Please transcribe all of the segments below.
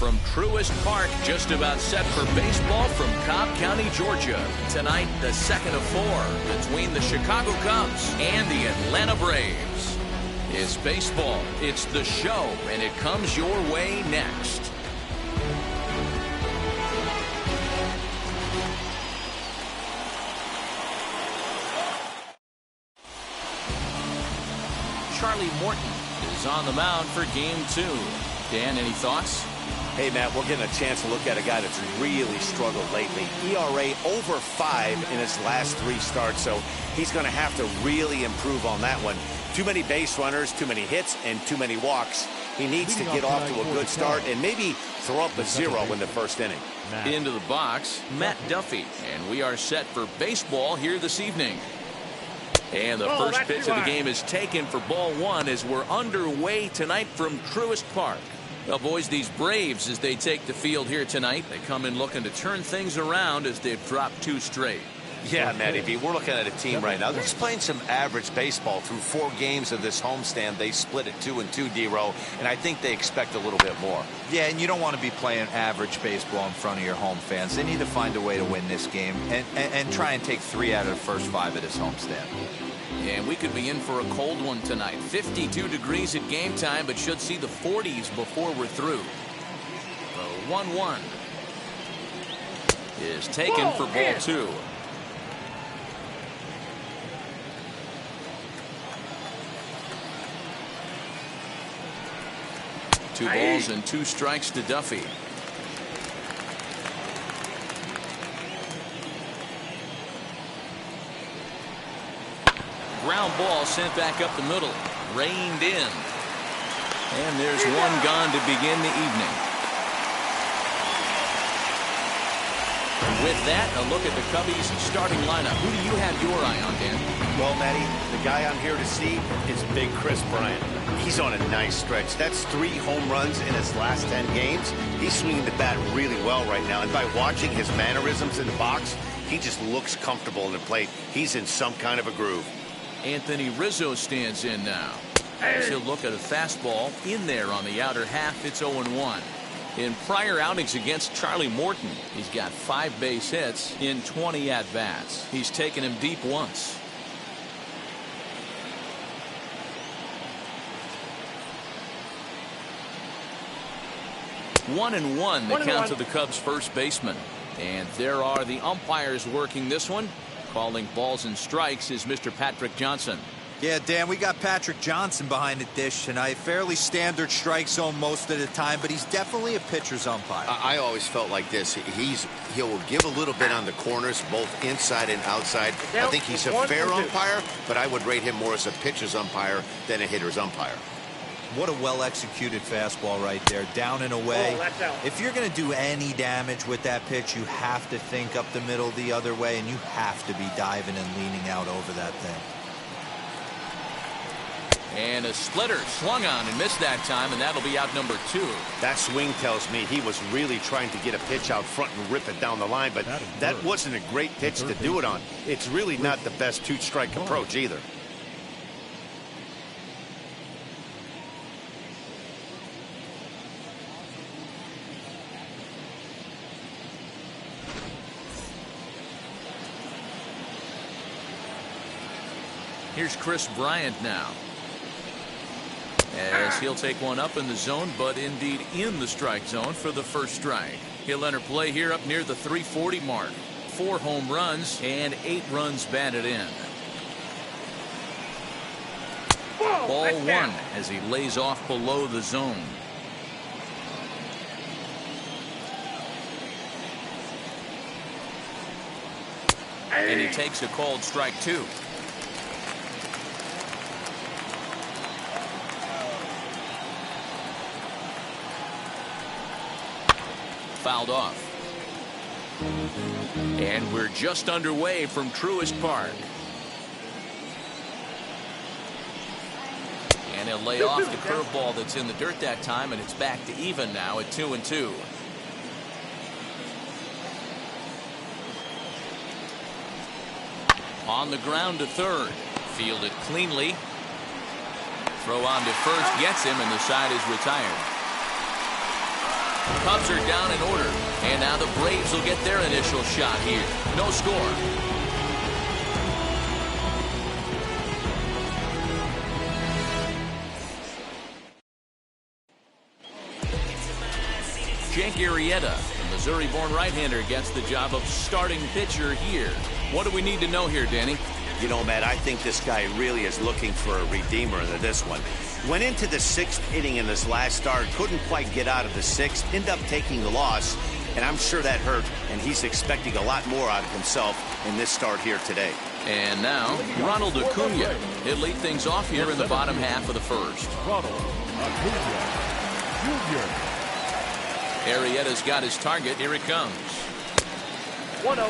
from Truist Park, just about set for baseball from Cobb County, Georgia. Tonight, the second of four between the Chicago Cubs and the Atlanta Braves. It's baseball, it's the show, and it comes your way next. Charlie Morton is on the mound for game 2. Dan, any thoughts? Hey, Matt, we're getting a chance to look at a guy that's really struggled lately. ERA over 5 in his last 3 starts, so he's going to have to really improve on that one. Too many base runners, too many hits, and too many walks. He needs to get off to a good start and maybe throw up a 0 in the first inning. Into the box, Matt Duffy, and we are set for baseball here this evening. And the first pitch of the game is taken for ball 1 as we're underway tonight from Truist Park. Well, boys, these Braves, as they take the field here tonight, they come in looking to turn things around as they've dropped 2 straight. Yeah, Matty B, we're looking at a team right now. They're just playing some average baseball through 4 games of this homestand. They split it 2-2, D-Row, and I think they expect a little bit more. Yeah, and you don't want to be playing average baseball in front of your home fans. They need to find a way to win this game and try and take 3 out of the first 5 of this homestand. And we could be in for a cold one tonight. 52 degrees at game time, but should see the 40s before we're through. The 1-1 is taken for ball 2. Two balls and 2 strikes to Duffy. Ground ball sent back up the middle. Reined in. And there's 1 gone to begin the evening. With that, a look at the Cubbies' starting lineup. Who do you have your eye on, Dan? Well, Matty, the guy I'm here to see is Big Chris Bryant. He's on a nice stretch. That's 3 home runs in his last 10 games. He's swinging the bat really well right now. And by watching his mannerisms in the box, he just looks comfortable in the plate. He's in some kind of a groove. Anthony Rizzo stands in now. As he'll look at a fastball in there on the outer half. It's 0-1. In prior outings against Charlie Morton, he's got 5 base hits in 20 at-bats. He's taken him deep once. 1-1 the count to the Cubs' first baseman. And there are the umpires working this one. Calling balls and strikes is Mr. Patrick Johnson. Yeah, Dan, we got Patrick Johnson behind the dish tonight. Fairly standard strike zone most of the time, but he's definitely a pitcher's umpire. I always felt like this. He'll give a little bit on the corners, both inside and outside. I think he's a fair umpire, but I would rate him more as a pitcher's umpire than a hitter's umpire. What a well-executed fastball right there, down and away. If you're going to do any damage with that pitch, you have to think up the middle the other way, and you have to be diving and leaning out over that thing. And a splitter swung on and missed that time, and that'll be out number 2. That swing tells me he was really trying to get a pitch out front and rip it down the line, but that wasn't a great pitch to do it on. It's really not the best 2-strike approach either. Here's Chris Bryant now, as he'll take one up in the zone, but indeed in the strike zone for the first strike. He'll enter play here up near the 340 mark. 4 home runs and 8 runs batted in. Ball 1 as he lays off below the zone. And he takes a called strike 2. Fouled off. And we're just underway from Truist Park. And he'll lay off the curveball that's in the dirt that time, and it's back to even now at 2-2. On the ground to third. Fielded cleanly. Throw on to first gets him, and the side is retired. Cubs are down in order. And now the Braves will get their initial shot here. No score. Jake Arrieta, the Missouri-born right-hander, gets the job of starting pitcher here. What do we need to know here, Danny? You know, Matt, I think this guy really is looking for a redeemer in this one. Went into the 6th inning in this last start, couldn't quite get out of the 6th, ended up taking the loss, and I'm sure that hurt, and he's expecting a lot more out of himself in this start here today. And now, Ronald Acuna. He'll lead things off here in the bottom half of the first. Ronald Acuna Jr. Arrieta's got his target. Here it comes. 1-0.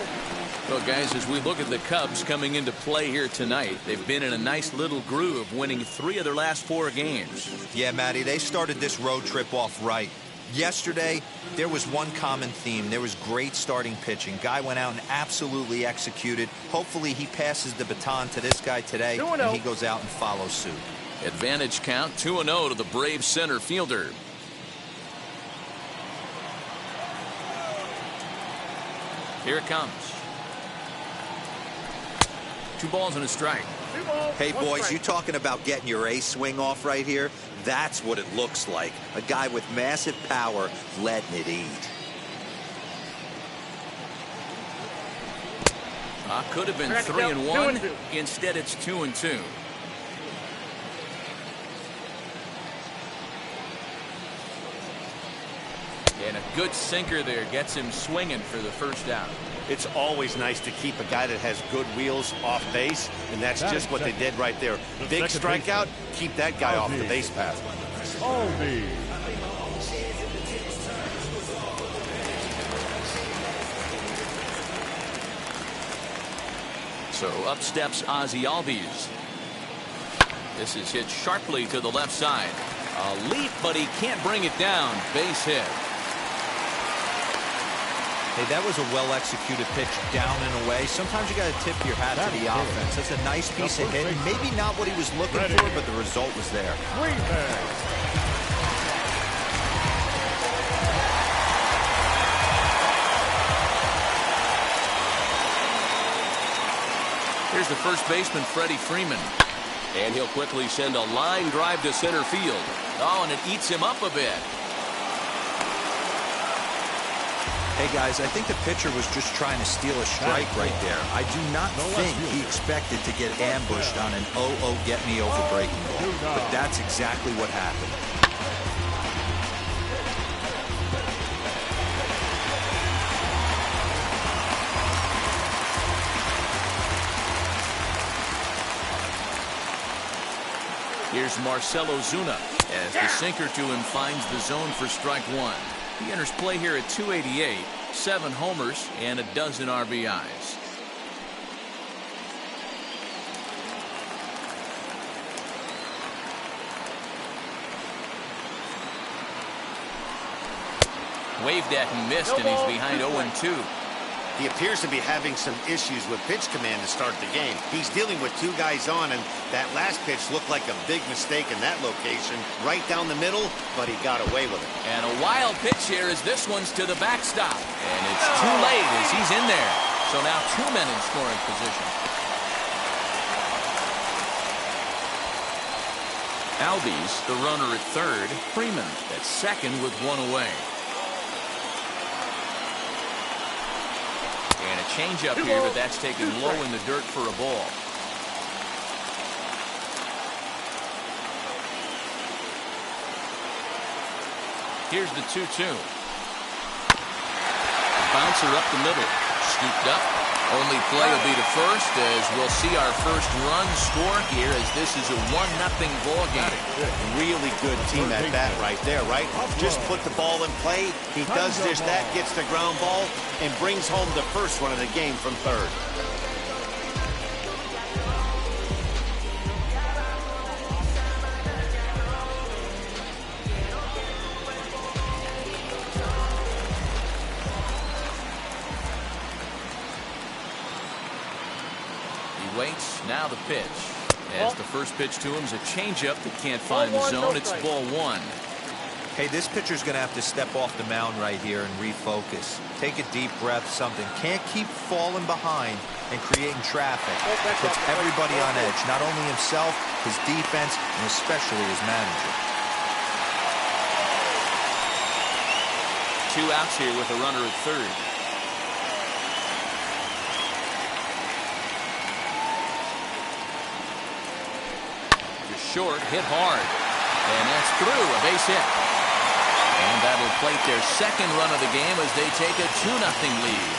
Well, guys, as we look at the Cubs coming into play here tonight, they've been in a nice little groove, winning 3 of their last 4 games. Yeah, Matty, they started this road trip off right. Yesterday, there was one common theme. There was great starting pitching. Guy went out and absolutely executed. Hopefully, he passes the baton to this guy today, and he goes out and follows suit. Advantage count 2-0 to the Braves center fielder. Here it comes. 2 balls and a strike. Hey, boys, you talking about getting your ace swing off right here? That's what it looks like. A guy with massive power letting it eat. Could have been 3-1. Instead, it's 2-2. And a good sinker there gets him swinging for the first out. It's always nice to keep a guy that has good wheels off base, and that's just what they did right there. Big strikeout, keep that guy off the base path. Albies. So up steps Ozzie Albies. This is hit sharply to the left side. A leap, but he can't bring it down. Base hit. Hey, that was a well-executed pitch down and away. Sometimes you got to tip your hat to the offense. That's a nice piece of hitting. Maybe not what he was looking for, but the result was there. Here's the first baseman, Freddie Freeman. And he'll quickly send a line drive to center field. Oh, and it eats him up a bit. Hey, guys, I think the pitcher was just trying to steal a strike right there. I do not think he expected to get ambushed on an get-me-over breaking ball. But that's exactly what happened. Here's Marcell Ozuna as the sinker to him finds the zone for strike 1. He enters play here at 288, 7 homers, and a dozen RBIs. Waved at and missed, and he's behind 0-2. He appears to be having some issues with pitch command to start the game. He's dealing with 2 guys on, and that last pitch looked like a big mistake in that location, right down the middle, but he got away with it. And a wild pitch here as this one's to the backstop. And it's too late as he's in there. So now 2 men in scoring position. Albies, the runner at third. Freeman at second with 1 away. And a changeup here, but that's taken low in the dirt for a ball. Here's the 2-2. Bouncer up the middle. Scooped up. Only play will be to first as we'll see our first run score here as this is a 1-0 ball game. Really good team at bat right there, right? Just put the ball in play. He does just that, gets the ground ball, and brings home the first run of the game from third. Waits, now the pitch. As the first pitch to him is a changeup that can't find the zone. It's ball 1. Hey, this pitcher's going to have to step off the mound right here and refocus. Take a deep breath, something. Can't keep falling behind and creating traffic. Puts everybody on edge, not only himself, his defense, and especially his manager. 2 outs here with a runner at third. Short, hit hard, and that's through, a base hit. And that'll plate their second run of the game as they take a 2-0 lead.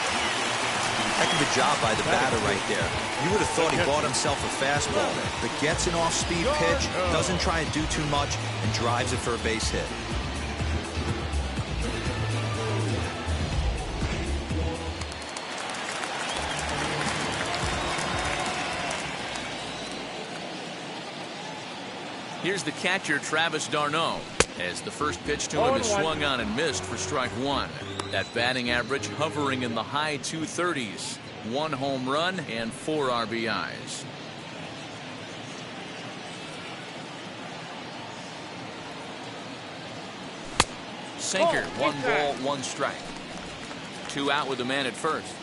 Heck of a job by the batter right there. You would have thought he bought himself a fastball, but gets an off-speed pitch, doesn't try and do too much, and drives it for a base hit. Here's the catcher, Travis d'Arnaud, as the first pitch to him is swung on and missed for strike 1. That batting average hovering in the high 230s. 1 home run and 4 RBIs. Sinker, 1 ball, 1 strike. 2 out with the man at first.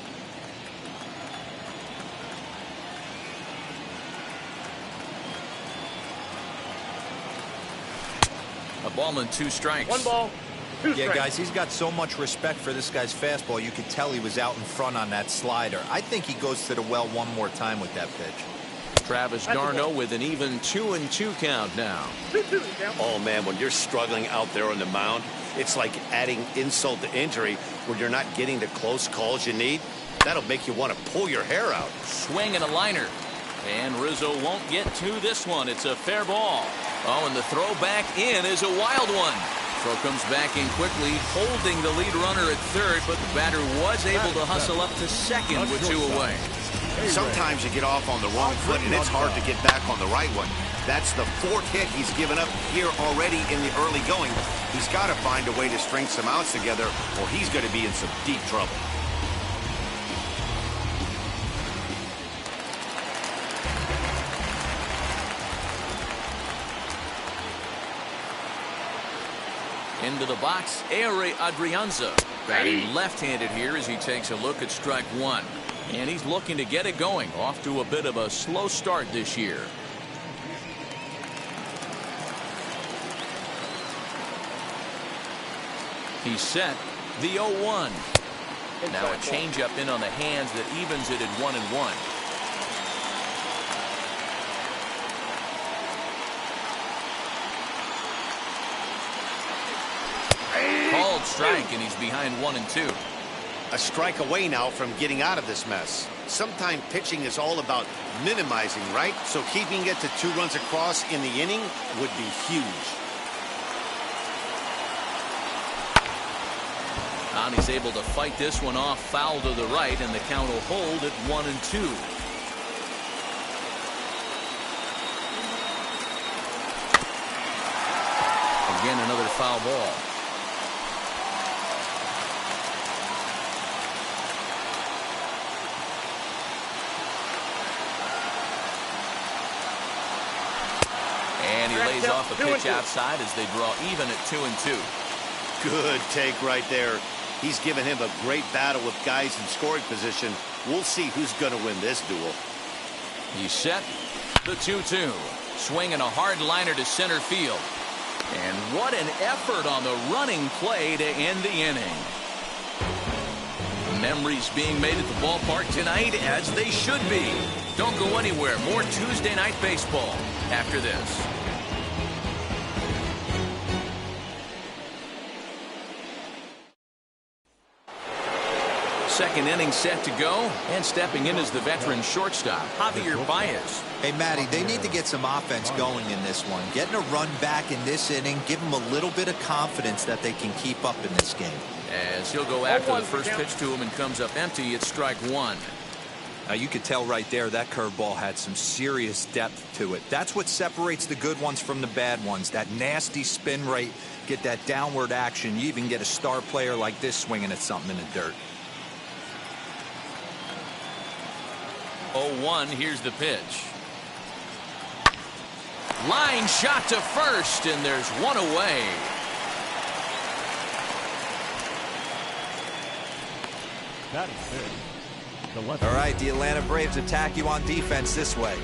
A ball and 2 strikes. 1 ball, 2 strikes. Yeah, guys, he's got so much respect for this guy's fastball. You could tell he was out in front on that slider. I think he goes to the well one more time with that pitch. Travis d'Arnaud with an even 2-2 count now. 2-2 count. Oh, man, when you're struggling out there on the mound, it's like adding insult to injury when you're not getting the close calls you need. That'll make you want to pull your hair out. Swing and a liner. And Rizzo won't get to this one. It's a fair ball. Oh, and the throw back in is a wild one. Throw comes back in quickly, holding the lead runner at third, but the batter was able to hustle up to second with 2 away. Sometimes you get off on the wrong foot, and it's hard to get back on the right one. That's the 4th hit he's given up here already in the early going. He's got to find a way to string some outs together, or he's going to be in some deep trouble. Into the box, Ehire Adrianza. Batting left-handed here as he takes a look at strike 1. And he's looking to get it going. Off to a bit of a slow start this year. He's set. The 0-1. Now a changeup in on the hands that evens it at 1-1. Called strike, and he's behind 1-2. A strike away now from getting out of this mess. Sometimes pitching is all about minimizing, right? So keeping it to 2 runs across in the inning would be huge. And he's able to fight this one off, foul to the right, and the count will hold at 1-2. Again, another foul ball. And he lays off a pitch outside as they draw even at 2-2. Good take right there. He's given him a great battle with guys in scoring position. We'll see who's going to win this duel. He's set. The 2-2. Swinging a hard liner to center field. And what an effort on the running play to end the inning. Memories being made at the ballpark tonight, as they should be. Don't go anywhere. More Tuesday Night Baseball after this. Second inning set to go, and stepping in is the veteran shortstop, Javier Baez. Hey, Matty, they need to get some offense going in this one. Getting a run back in this inning, give them a little bit of confidence that they can keep up in this game. As he'll go after the first pitch to him and comes up empty, it's strike 1. Now, you could tell right there that curveball had some serious depth to it. That's what separates the good ones from the bad ones. That nasty spin rate, get that downward action. You even get a star player like this swinging at something in the dirt. 0-1, here's the pitch. Line shot to first, and there's one away. All right, the Atlanta Braves attack you on defense this way.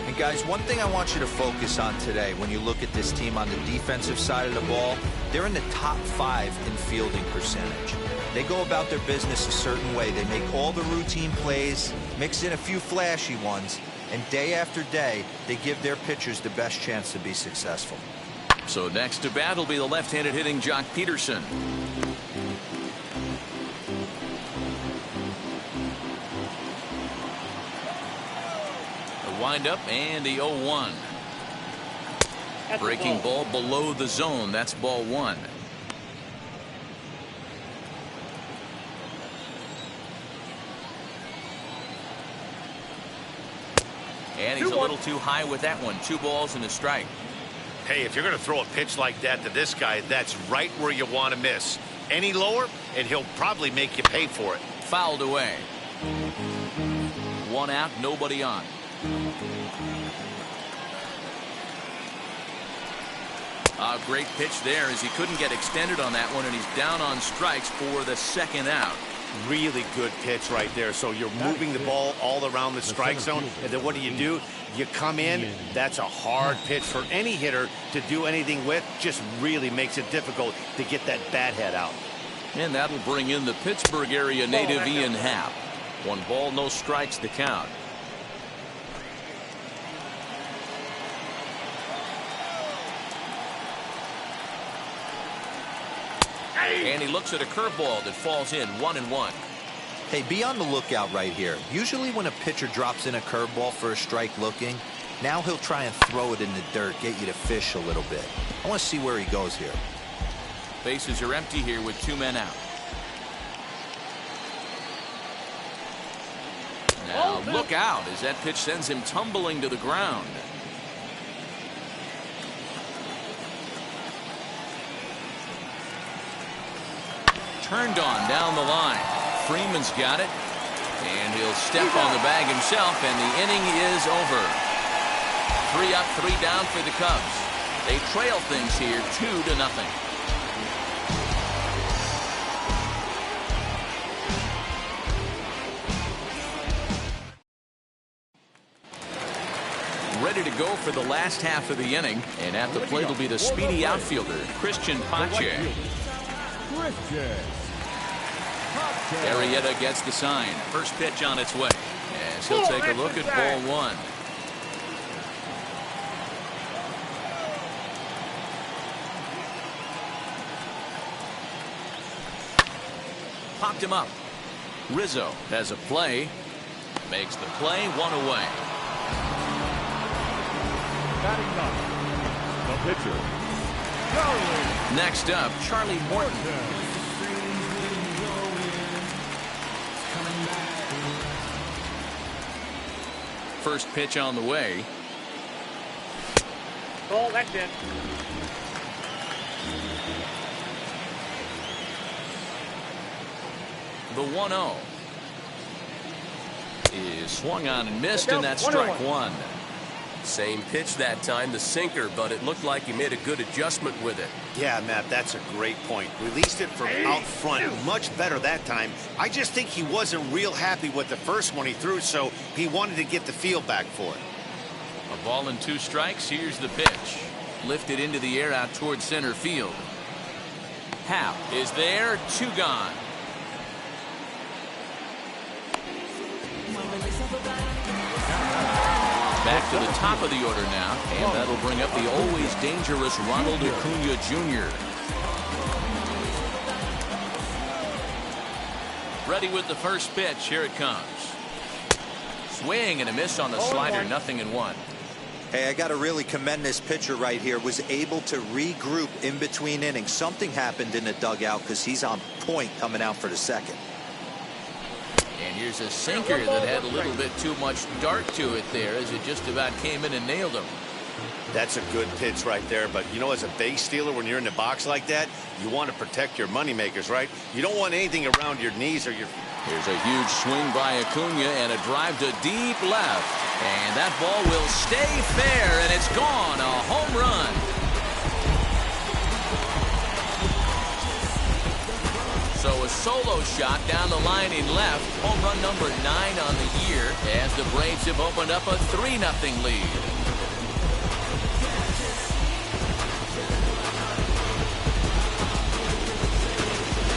And guys, one thing I want you to focus on today when you look at this team on the defensive side of the ball, they're in the top 5 in fielding percentage. They go about their business a certain way. They make all the routine plays, mix in a few flashy ones, and day after day, they give their pitchers the best chance to be successful. So next to bat will be the left-handed hitting Jock Peterson. The windup and the 0-1. Breaking ball below the zone. That's ball 1. And he's a little too high with that one. 2 balls and a strike. Hey, if you're going to throw a pitch like that to this guy, that's right where you want to miss. Any lower, and he'll probably make you pay for it. Fouled away. 1 out, nobody on. A great pitch there as he couldn't get extended on that one, and he's down on strikes for the 2nd out. Really good pitch right there. So you're moving the ball all around the strike zone, and then what do? You come in. That's a hard pitch for any hitter to do anything with. Just really makes it difficult to get that bat head out. And that'll bring in the Pittsburgh area native Ian Happ. 1 ball, no strikes to count. And he looks at a curveball that falls in. 1-1. Hey, be on the lookout right here. Usually when a pitcher drops in a curveball for a strike looking, now he'll try and throw it in the dirt, get you to fish a little bit. I want to see where he goes here. Bases are empty here with 2 men out. Now look out as that pitch sends him tumbling to the ground. Turned on down the line. Freeman's got it, and he'll step on the bag himself, and the inning is over. 3 up, 3 down for the Cubs. They trail things here 2-0. Ready to go for the last half of the inning, and at the plate will be the speedy outfielder Christian Pache. Arrieta gets the sign. First pitch on its way. As he'll take a look at ball 1. Popped him up. Rizzo has a play. Makes the play. 1 away. The pitcher, Next up, Charlie Morton. First pitch on the way. Oh, that's it. The 1-0 is swung on and missed, and that's strike 1. Same pitch that time, the sinker, but it looked like he made a good adjustment with it. Yeah, Matt, that's a great point. Released it from out front much better that time. I just think he wasn't real happy with the first one he threw, so he wanted to get the feel back for it. A ball and 2 strikes. Here's the pitch. Lifted into the air out towards center field. Happ is there. 2 gone. Back to the top of the order now, and that'll bring up the always dangerous Ronald Acuna Jr. Ready with the first pitch. Here it comes. Swing and a miss on the slider. 0-1. Hey, I got to really commend this pitcher right here. Was able to regroup in between innings. Something happened in the dugout because he's on point coming out for the second. And here's a sinker that had a little bit too much dart to it there as it just about came in and nailed him. That's a good pitch right there, but you know, as a base stealer, when you're in the box like that, you want to protect your moneymakers, right? You don't want anything around your knees or your... Here's a huge swing by Acuna and a drive to deep left. And that ball will stay fair, and it's gone. A home run. So a solo shot down the line in left. Home run number 9 on the year as the Braves have opened up a 3-0 lead.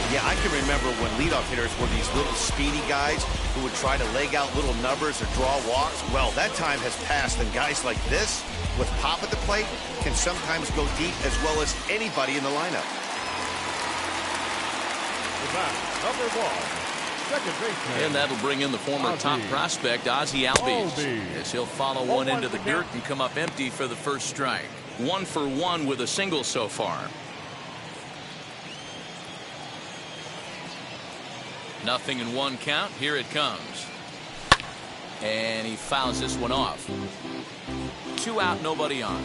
Yeah, I can remember when leadoff hitters were these little speedy guys who would try to leg out little numbers or draw walks. Well, that time has passed, and guys like this, with pop at the plate, can sometimes go deep as well as anybody in the lineup. Number 1, second baseman. And that'll bring in the former top prospect, Ozzie Albies, as he'll follow one into the dirt and come up empty for the first strike. 1 for 1 with a single so far. Nothing in 1 count. Here it comes. And he fouls this one off. 2 out, nobody on.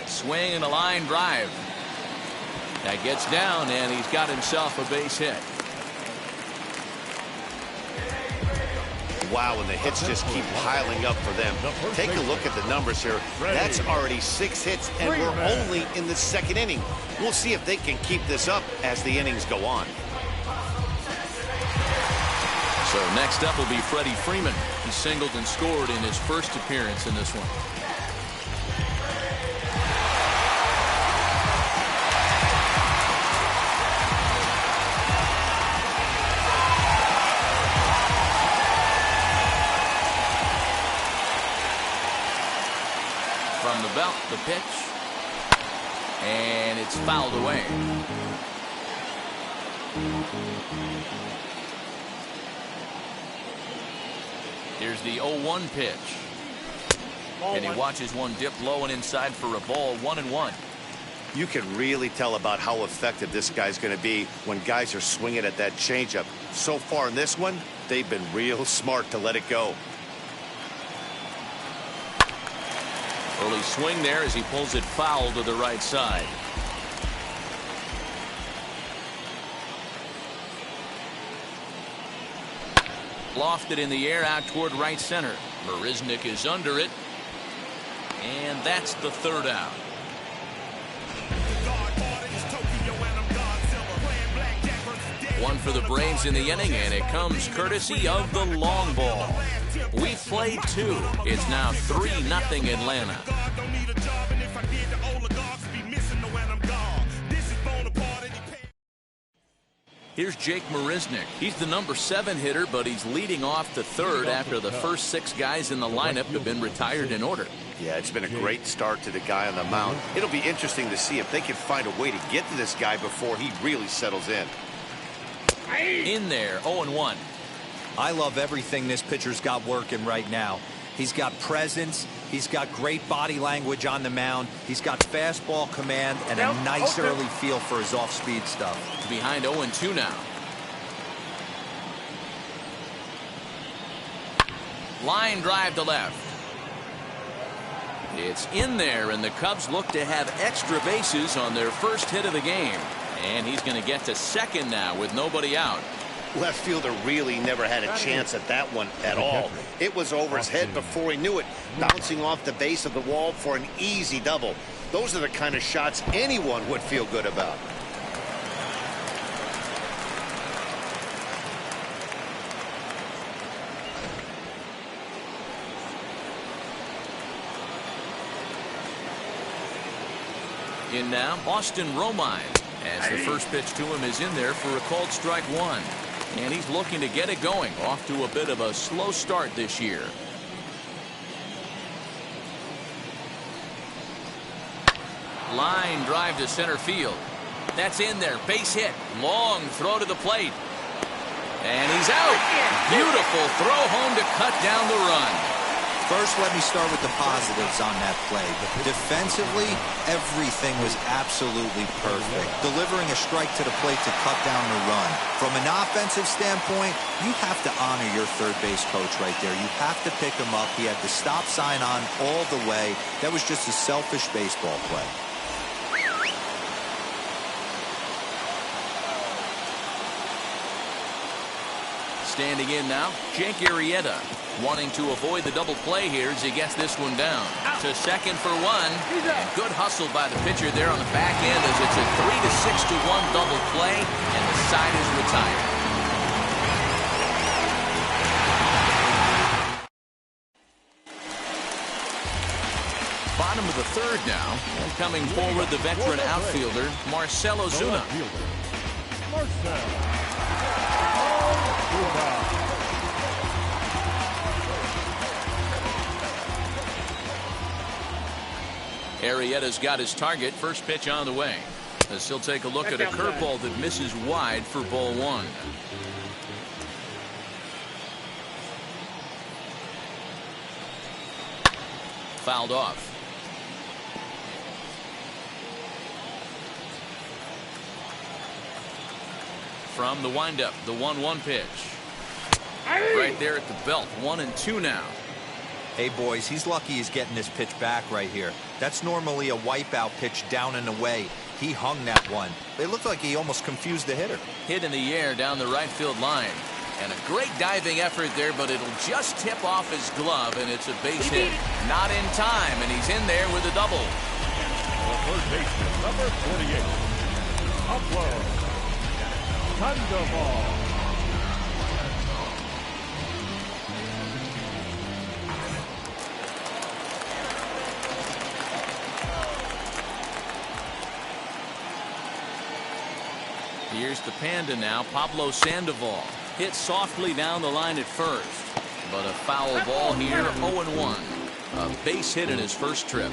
Swing and a line drive. That gets down, and he's got himself a base hit. Wow, and the hits just keep piling up for them. Take a look at the numbers here. That's already 6 hits, and we're only in the second inning. We'll see if they can keep this up as the innings go on. So next up will be Freddie Freeman. He singled and scored in his first appearance in this one. From the belt, the pitch, and it's fouled away. Here's the 0-1 pitch, and he watches one dip low and inside for a ball. 1-1. You can really tell about how effective this guy's going to be when guys are swinging at that changeup. So far in this one, they've been real smart to let it go. Early swing there as he pulls it foul to the right side. Lofted in the air out toward right center. Marisnick is under it. And that's the 3rd out. One for the Braves in the inning, and it comes courtesy of the long ball. We've played 2. It's now 3-0 Atlanta. Here's Jake Marisnick. He's the number 7 hitter, but he's leading off the 3rd after the first 6 guys in the lineup have been retired in order. Yeah, it's been a great start to the guy on the mound. It'll be interesting to see if they can find a way to get to this guy before he really settles in. In there, 0-1. I love everything this pitcher's got working right now. He's got presence. He's got great body language on the mound. He's got fastball command and a nice early feel for his off-speed stuff. Behind 0-2 now. Line drive to left. It's in there, and the Cubs look to have extra bases on their first hit of the game. And he's going to get to second now with nobody out. Left fielder really never had a chance at that one at all. It was over his head before he knew it, bouncing off the base of the wall for an easy double. Those are the kind of shots anyone would feel good about. In now, Austin Romine, as the first pitch to him is in there for a called strike 1. And he's looking to get it going, off to a bit of a slow start this year. Line drive to center field. That's in there, base hit, long throw to the plate. And he's out. Beautiful throw home to cut down the run. First, let me start with the positives on that play. Defensively, everything was absolutely perfect. Delivering a strike to the plate to cut down the run. From an offensive standpoint, you have to honor your third base coach right there. You have to pick him up. He had the stop sign on all the way. That was just a selfish baseball play. Standing in now, Jake Arrieta, wanting to avoid the double play here as he gets this one down. To second for one. And good hustle by the pitcher there on the back end as it's a 3-6-1 double play, and the side is retired. Bottom of the third now, and coming forward the veteran outfielder Marcell Ozuna. Arrieta's got his target. First pitch on the way, as he'll take a look at a curveball that misses wide for ball one. Fouled off. From the windup, the 1-1 pitch. Right there at the belt. 1-2 now. Hey, boys, he's lucky he's getting this pitch back right here. That's normally a wipeout pitch down and away. He hung that one. It looked like he almost confused the hitter. Hit in the air down the right field line. And a great diving effort there, but it'll just tip off his glove, and it's a base hit. Not in time, and he's in there with a double. The third baseman, number 48. Pablo Sandoval. Here's the Panda now, Pablo Sandoval. Hit softly down the line at first, but a foul ball here, 0-1. A base hit in his first trip.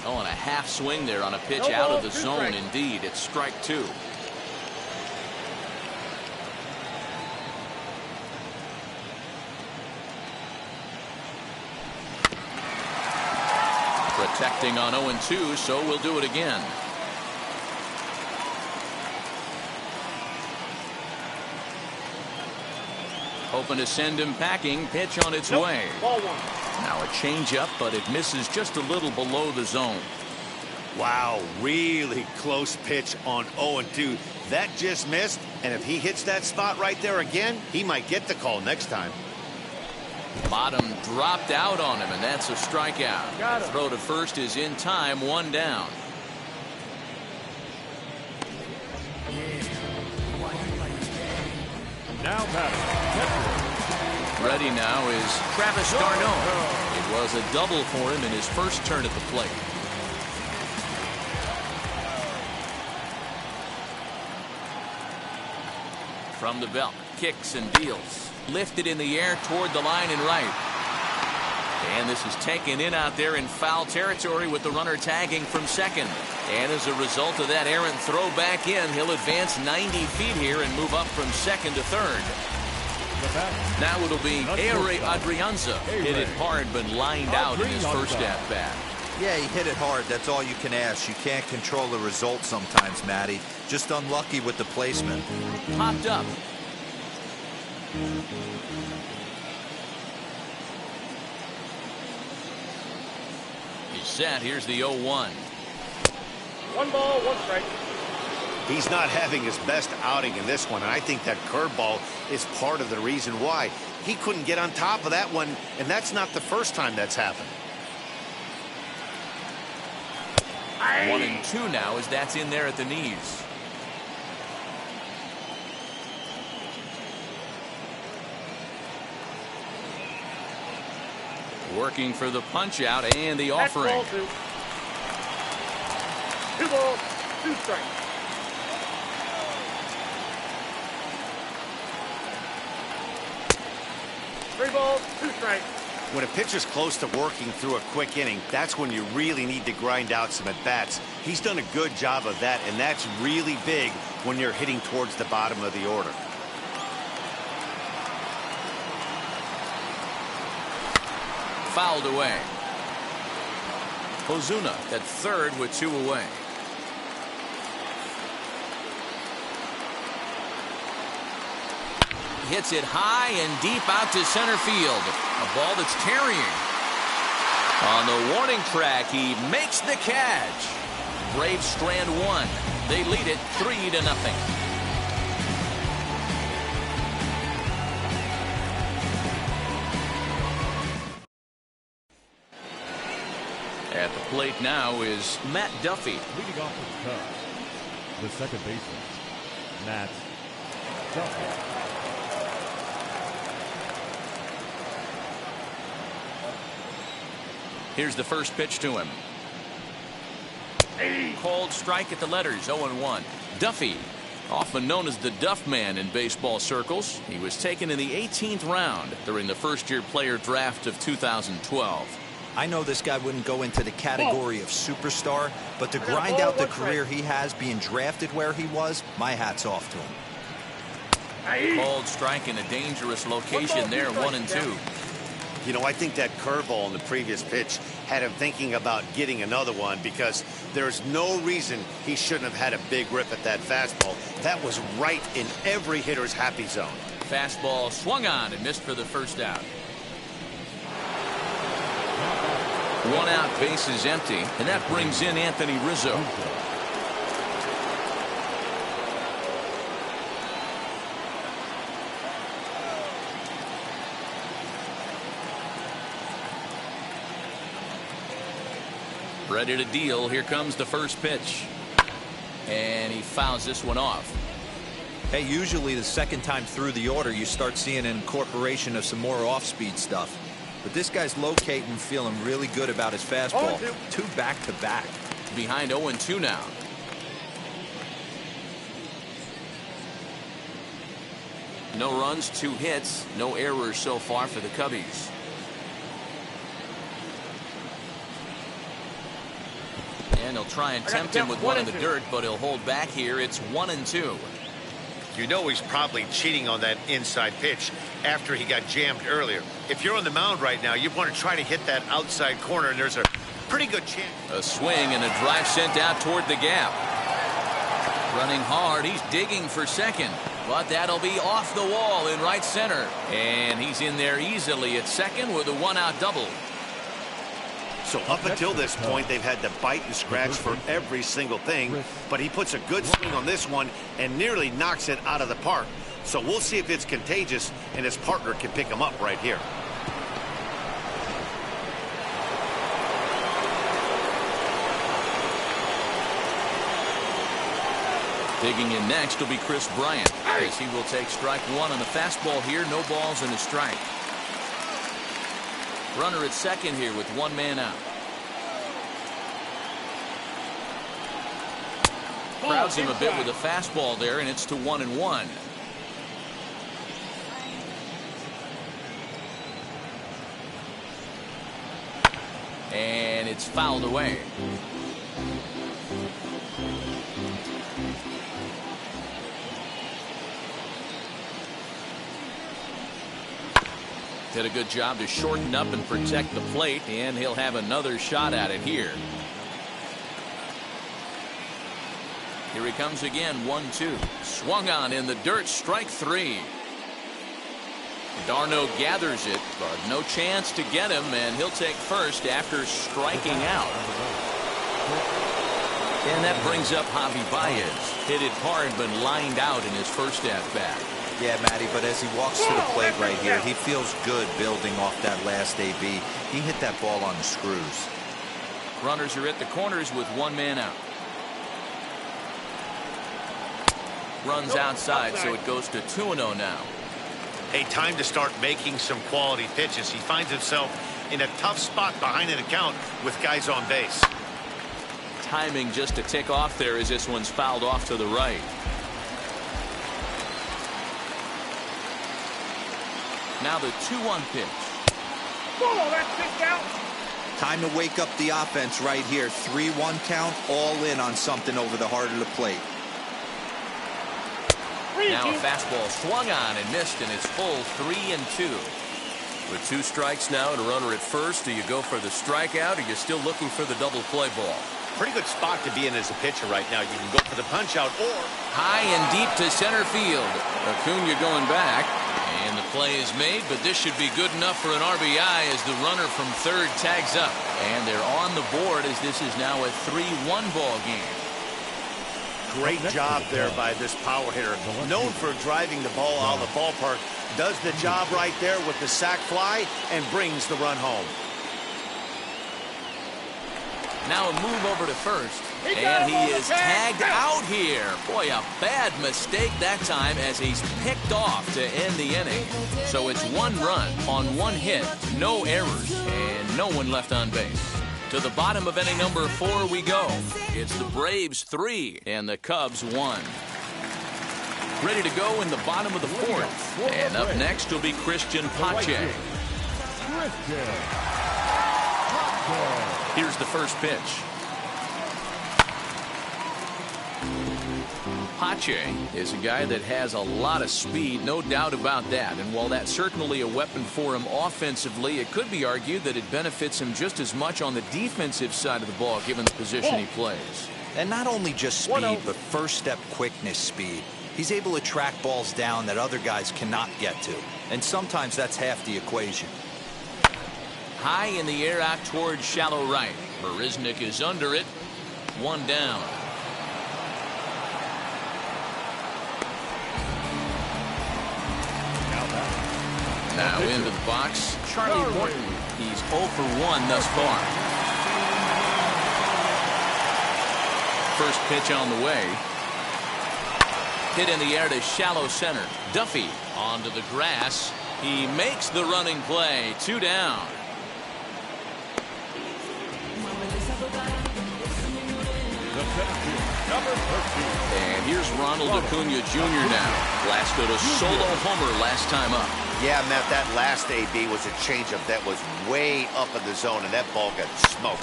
Oh, and a half swing there on a pitch out of the zone. Indeed, it's strike two. Protecting on 0-2, so we'll do it again. Hoping to send him packing. Pitch on its way. Ball one. Now a changeup, but it misses just a little below the zone. Wow, really close pitch on 0-2. That just missed, and if he hits that spot right there again, he might get the call next time. Bottom dropped out on him, and that's a strikeout. Throw to first is in time, one down. Now batting. Ready now is Travis d'Arnaud. It was a double for him in his first turn at the plate. From the belt, kicks and deals. Lifted in the air toward the line and right. And this is taken in out there in foul territory with the runner tagging from second. And as a result of that errant throw back in, he'll advance 90 feet here and move up from second to third. Now it'll be Ehire Adrianza. Hit it hard but lined out in his first at bat. Yeah, he hit it hard. That's all you can ask. You can't control the result sometimes, Matty. Just unlucky with the placement. Popped up. He's set. Here's the 0-1. 1 ball, 1 strike. He's not having his best outing in this one, and I think that curveball is part of the reason why. He couldn't get on top of that one, and that's not the first time that's happened. 1-2 now as that's in there at the knees. Working for the punch out and the offering. Ball 2. 2 balls, 2 strikes. Three balls, 2 strikes. When a pitcher's close to working through a quick inning, that's when you really need to grind out some at-bats. He's done a good job of that, and that's really big when you're hitting towards the bottom of the order. Fouled away. Ozuna at third with 2 away. Hits it high and deep out to center field. A ball that's carrying. On the warning track, he makes the catch. Braves strand one. They lead it 3-0. At the plate now is Matt Duffy. Leading off the Cubs, the second baseman, Matt Duffy. Here's the first pitch to him. Called strike at the letters, 0-1. Duffy, often known as the Duff Man in baseball circles. He was taken in the 18th round during the first-year player draft of 2012. I know this guy wouldn't go into the category of superstar, but to grind out the career he has being drafted where he was, my hat's off to him. Called strike in a dangerous location there, 1-2. You know, I think that curveball in the previous pitch had him thinking about getting another one, because there's no reason he shouldn't have had a big rip at that fastball. That was right in every hitter's happy zone. Fastball swung on and missed for the first out. One out, base is empty, and that brings in Anthony Rizzo. Ready to deal. Here comes the first pitch. And he fouls this one off. Hey, usually the second time through the order, you start seeing an incorporation of some more off-speed stuff. But this guy's locating, feeling really good about his fastball. 2 back-to-back. Behind 0-2 now. No runs, 2 hits, no errors so far for the Cubbies. And he'll try and tempt him with one in the dirt, but he'll hold back here. It's 1-2. You know he's probably cheating on that inside pitch after he got jammed earlier. If you're on the mound right now, you want to try to hit that outside corner, and there's a pretty good chance. A swing and a drive sent out toward the gap. Running hard, he's digging for second, but that'll be off the wall in right center. And he's in there easily at second with a 1-out double. So up until this point, they've had to bite and scratch for every single thing, but he puts a good swing on this one and nearly knocks it out of the park. So we'll see if it's contagious and his partner can pick him up right here. Digging in next will be Chris Bryant, as he will take strike one on the fastball here. No balls and a strike. Runner at second here with 1 man out. Crowds him a bit with a fastball there, and it's to 1-1. And it's fouled away. Did a good job to shorten up and protect the plate, and he'll have another shot at it here. Here he comes again, 1-2. Swung on in the dirt, strike 3. d'Arnaud gathers it, but no chance to get him, and he'll take first after striking out. And that brings up Javi Baez. Hit it hard, but lined out in his first at-bat. Yeah, Matty, but as he walks to the plate right here, he feels good building off that last AB. He hit that ball on the screws. Runners are at the corners with 1 man out. Runs outside, so it goes to 2-0 now. Hey, time to start making some quality pitches. He finds himself in a tough spot behind an account with guys on base. Timing just to tick off there as this one's fouled off to the right. Now the 2-1 pitch. Oh, that's kicked out. Time to wake up the offense right here. 3-1 count, all in on something over the heart of the plate. Now a fastball swung on and missed, and it's full 3-2. With 2 strikes now and a runner at first, do you go for the strikeout, or are you still looking for the double play ball? Pretty good spot to be in as a pitcher right now. You can go for the punch out or high and deep to center field. Acuna going back, And the play is made, but this should be good enough for an RBI as the runner from third tags up. And they're on the board as this is now a 3-1 ball game. Great job there by this power hitter. Known for driving the ball out of the ballpark. Does the job right there with the sac fly and brings the run home. Now a move over to first. And he is tagged out here. Boy, a bad mistake that time as he's picked off to end the inning. So it's 1 run on 1 hit, no errors, and no one left on base. To the bottom of inning number 4 we go. It's the Braves 3 and the Cubs 1. Ready to go in the bottom of the 4th. And up next will be Christian Pache. Here's the first pitch. Pache is a guy that has a lot of speed, no doubt about that. And while that's certainly a weapon for him offensively, it could be argued that it benefits him just as much on the defensive side of the ball, given the position he plays. And not only just speed, but first step quickness speed. He's able to track balls down that other guys cannot get to. And sometimes that's half the equation. High in the air out towards shallow right. Marisnick is under it. 1 down. Now into the box, Charlie Morton. He's 0 for 1 thus far. First pitch on the way. Hit in the air to shallow center. Duffy onto the grass. He makes the running play. 2 down. And here's Ronald Acuna Jr. now. Blasted a solo homer last time up. Yeah, Matt, that last AB was a changeup that was way up in the zone, and that ball got smoked.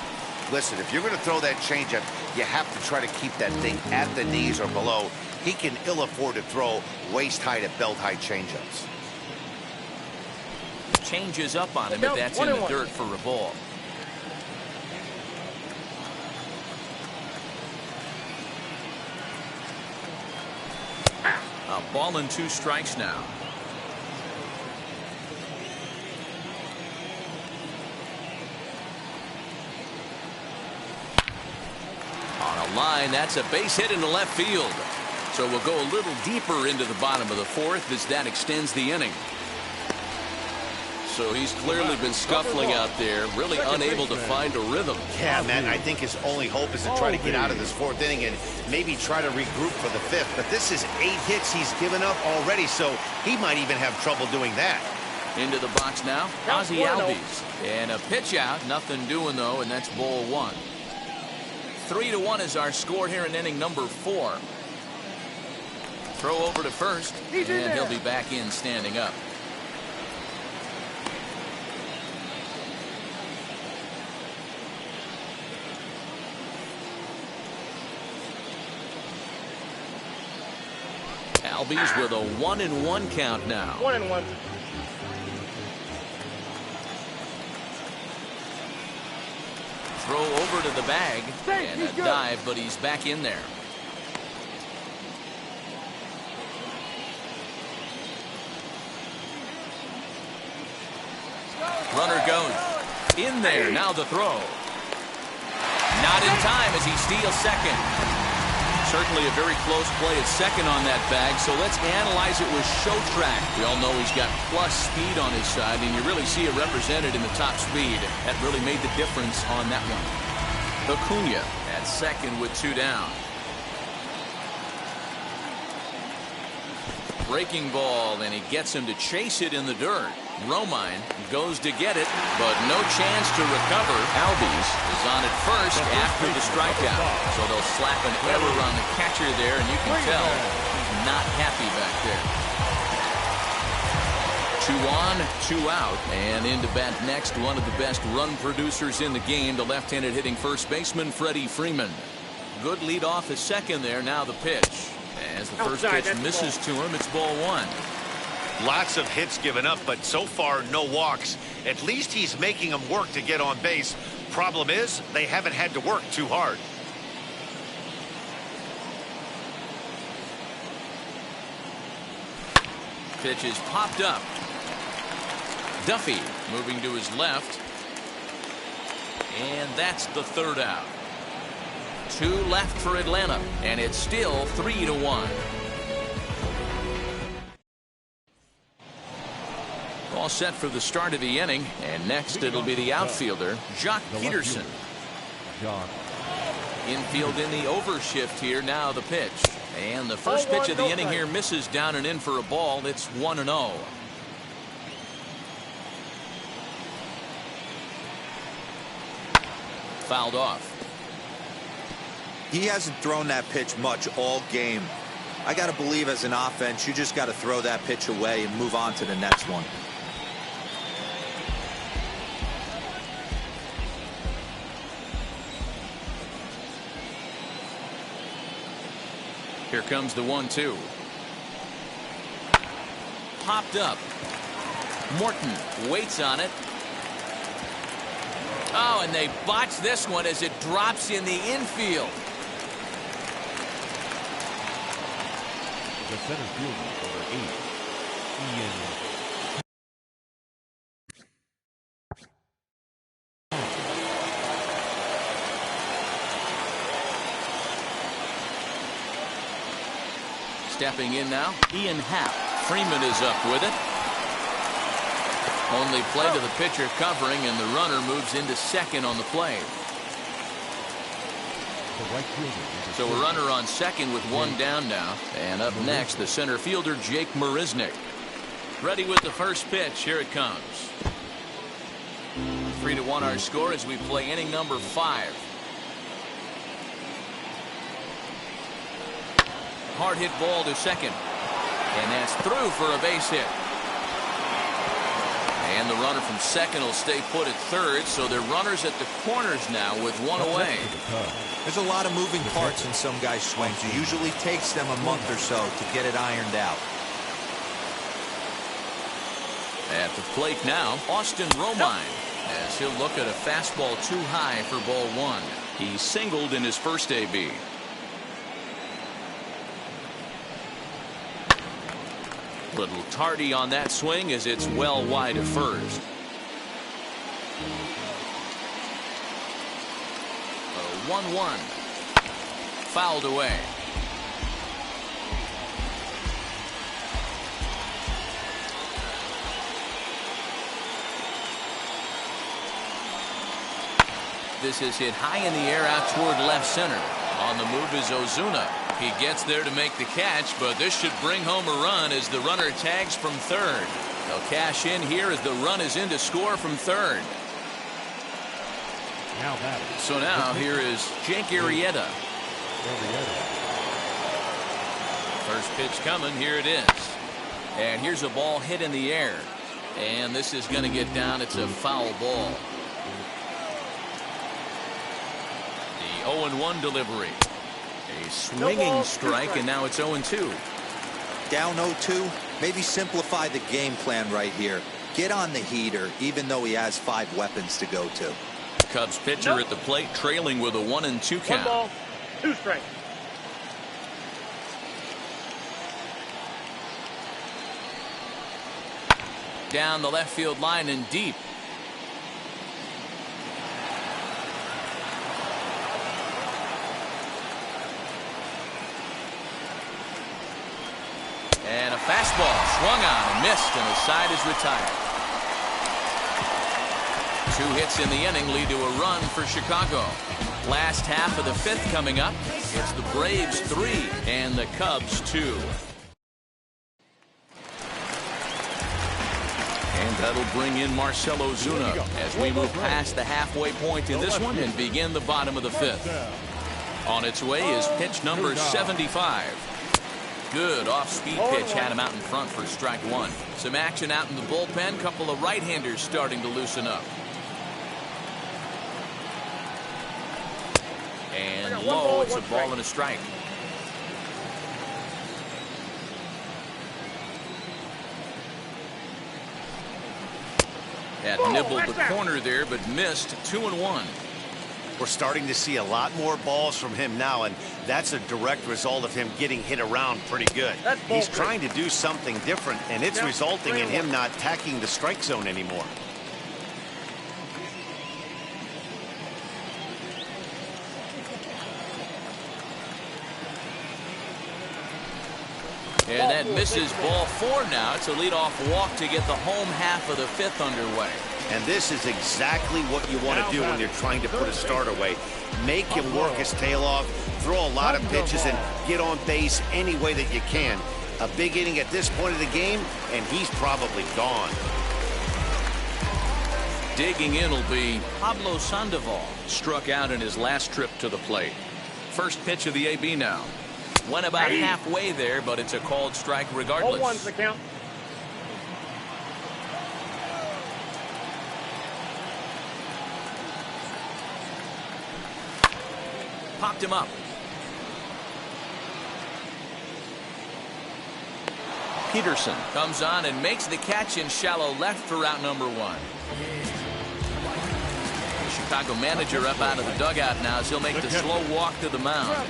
Listen, if you're going to throw that changeup, you have to try to keep that thing at the knees or below. He can ill afford to throw waist-high to belt-high changeups. Changes up on him, but that's in the dirt for a ball. A ball and 2 strikes now. On a line, that's a base hit into left field. So we'll go a little deeper into the bottom of the 4th as that extends the inning. So he's clearly been scuffling out there, really unable to find a rhythm. Yeah, man, I think his only hope is to try to get out of this 4th inning and maybe try to regroup for the 5th. But this is 8 hits he's given up already, so he might even have trouble doing that. Into the box now, Ozzie Albies. And a pitch out, nothing doing though, and that's ball 1. 3-1 is our score here in inning number 4. Throw over to first, and he'll be back in standing up. Albies with a 1-1 count now. 1-1. Throw over to the bag and a dive, but he's back in there. Runner goes in there. Now the throw. Not in time as he steals second. Certainly a very close play at second on that bag, so let's analyze it with Show Track. We all know he's got plus speed on his side, and you really see it represented in the top speed. That really made the difference on that one. Acuna at second with 2 down. Breaking ball, and he gets him to chase it in the dirt. Romine goes to get it, but no chance to recover. Albies is on at first after the strikeout. So they'll slap an error on the catcher there, and you can tell he's not happy back there. 2 on, 2 out, and into bat next, one of the best run producers in the game, the left-handed hitting first baseman, Freddie Freeman. Good lead off at second there. Now the pitch. As the first pitch misses to him, it's ball 1. Lots of hits given up, but so far no walks. At least he's making them work to get on base. Problem is, they haven't had to work too hard. pitch is popped up. Duffy moving to his left. And that's the third out. 2 left for Atlanta, and it's still 3-1. All set for the start of the inning, and next it'll be the outfielder, Joc Pederson. Infield in the overshift here. Now the pitch, and the first pitch of the inning here misses down and in for a ball. It's 1-0. Fouled off. He hasn't thrown that pitch much all game. I got to believe as an offense, you just got to throw that pitch away and move on to the next one. Here comes the 1-2. Popped up. Morton waits on it. Oh, and they botch this one as it drops in the infield. The center fielder, number 8, Ian. Stepping in now, Ian Happ. Freeman is up with it. Only play to the pitcher covering, and the runner moves into second on the play. So a runner on second with 1 down now. And up next, the center fielder, Jake Marisnick. Ready with the first pitch. Here it comes. 3-1 our score as we play inning number 5. Hard hit ball to second. And that's through for a base hit. And the runner from second will stay put at third, so they're runners at the corners now with 1 away. There's a lot of moving parts in some guys' swings. It usually takes them a month or so to get it ironed out. At the plate now, Austin Romine, as he'll look at a fastball too high for ball 1. He singled in his first AB. Little tardy on that swing as it's well wide of first. 1-1. Fouled away. This is hit high in the air out toward left center. On the move is Ozuna. He gets there to make the catch, but this should bring home a run as the runner tags from third. They'll cash in here as the run is in to score from third. So now here is Jake Arrieta. First pitch coming. Here it is. And here's a ball hit in the air. And this is going to get down. It's a foul ball. The 0-1 delivery. A swinging strike, and now it's 0-2. Down 0-2. Maybe simplify the game plan right here. Get on the heater, even though he has 5 weapons to go to. Cubs pitcher at the plate, trailing with a 1-2 count. 1 ball, 2 strikes. Down the left field line and deep. And a fastball swung on and missed, and the side is retired. 2 hits in the inning lead to a run for Chicago. Last half of the 5th coming up. It's the Braves 3 and the Cubs 2. And that'll bring in Marcell Ozuna as we move past the halfway point in this one and begin the bottom of the 5th. On its way is pitch number 75. Good off-speed pitch had him out in front for strike 1. Some action out in the bullpen. Couple of right-handers starting to loosen up. And low, it's a ball and a strike. Had nibbled the corner there, but missed. 2-1. We're starting to see a lot more balls from him now, and that's a direct result of him getting hit around pretty good. He's trying to do something different, and it's resulting in him not attacking the strike zone anymore. And that misses ball 4 now. It's a leadoff walk to get the home half of the 5th underway. And this is exactly what you want to do when you're trying to put a start away. Make him work his tail off, throw a lot of pitches, and get on base any way that you can. A big inning at this point of the game, and he's probably gone. Digging in will be Pablo Sandoval. Struck out in his last trip to the plate. First pitch of the AB now. Went about halfway there, but it's a called strike regardless. 0-1's the count. Popped him up. Peterson comes on and makes the catch in shallow left for out number 1. The Chicago manager up out of the dugout now as he'll make the slow walk to the mound.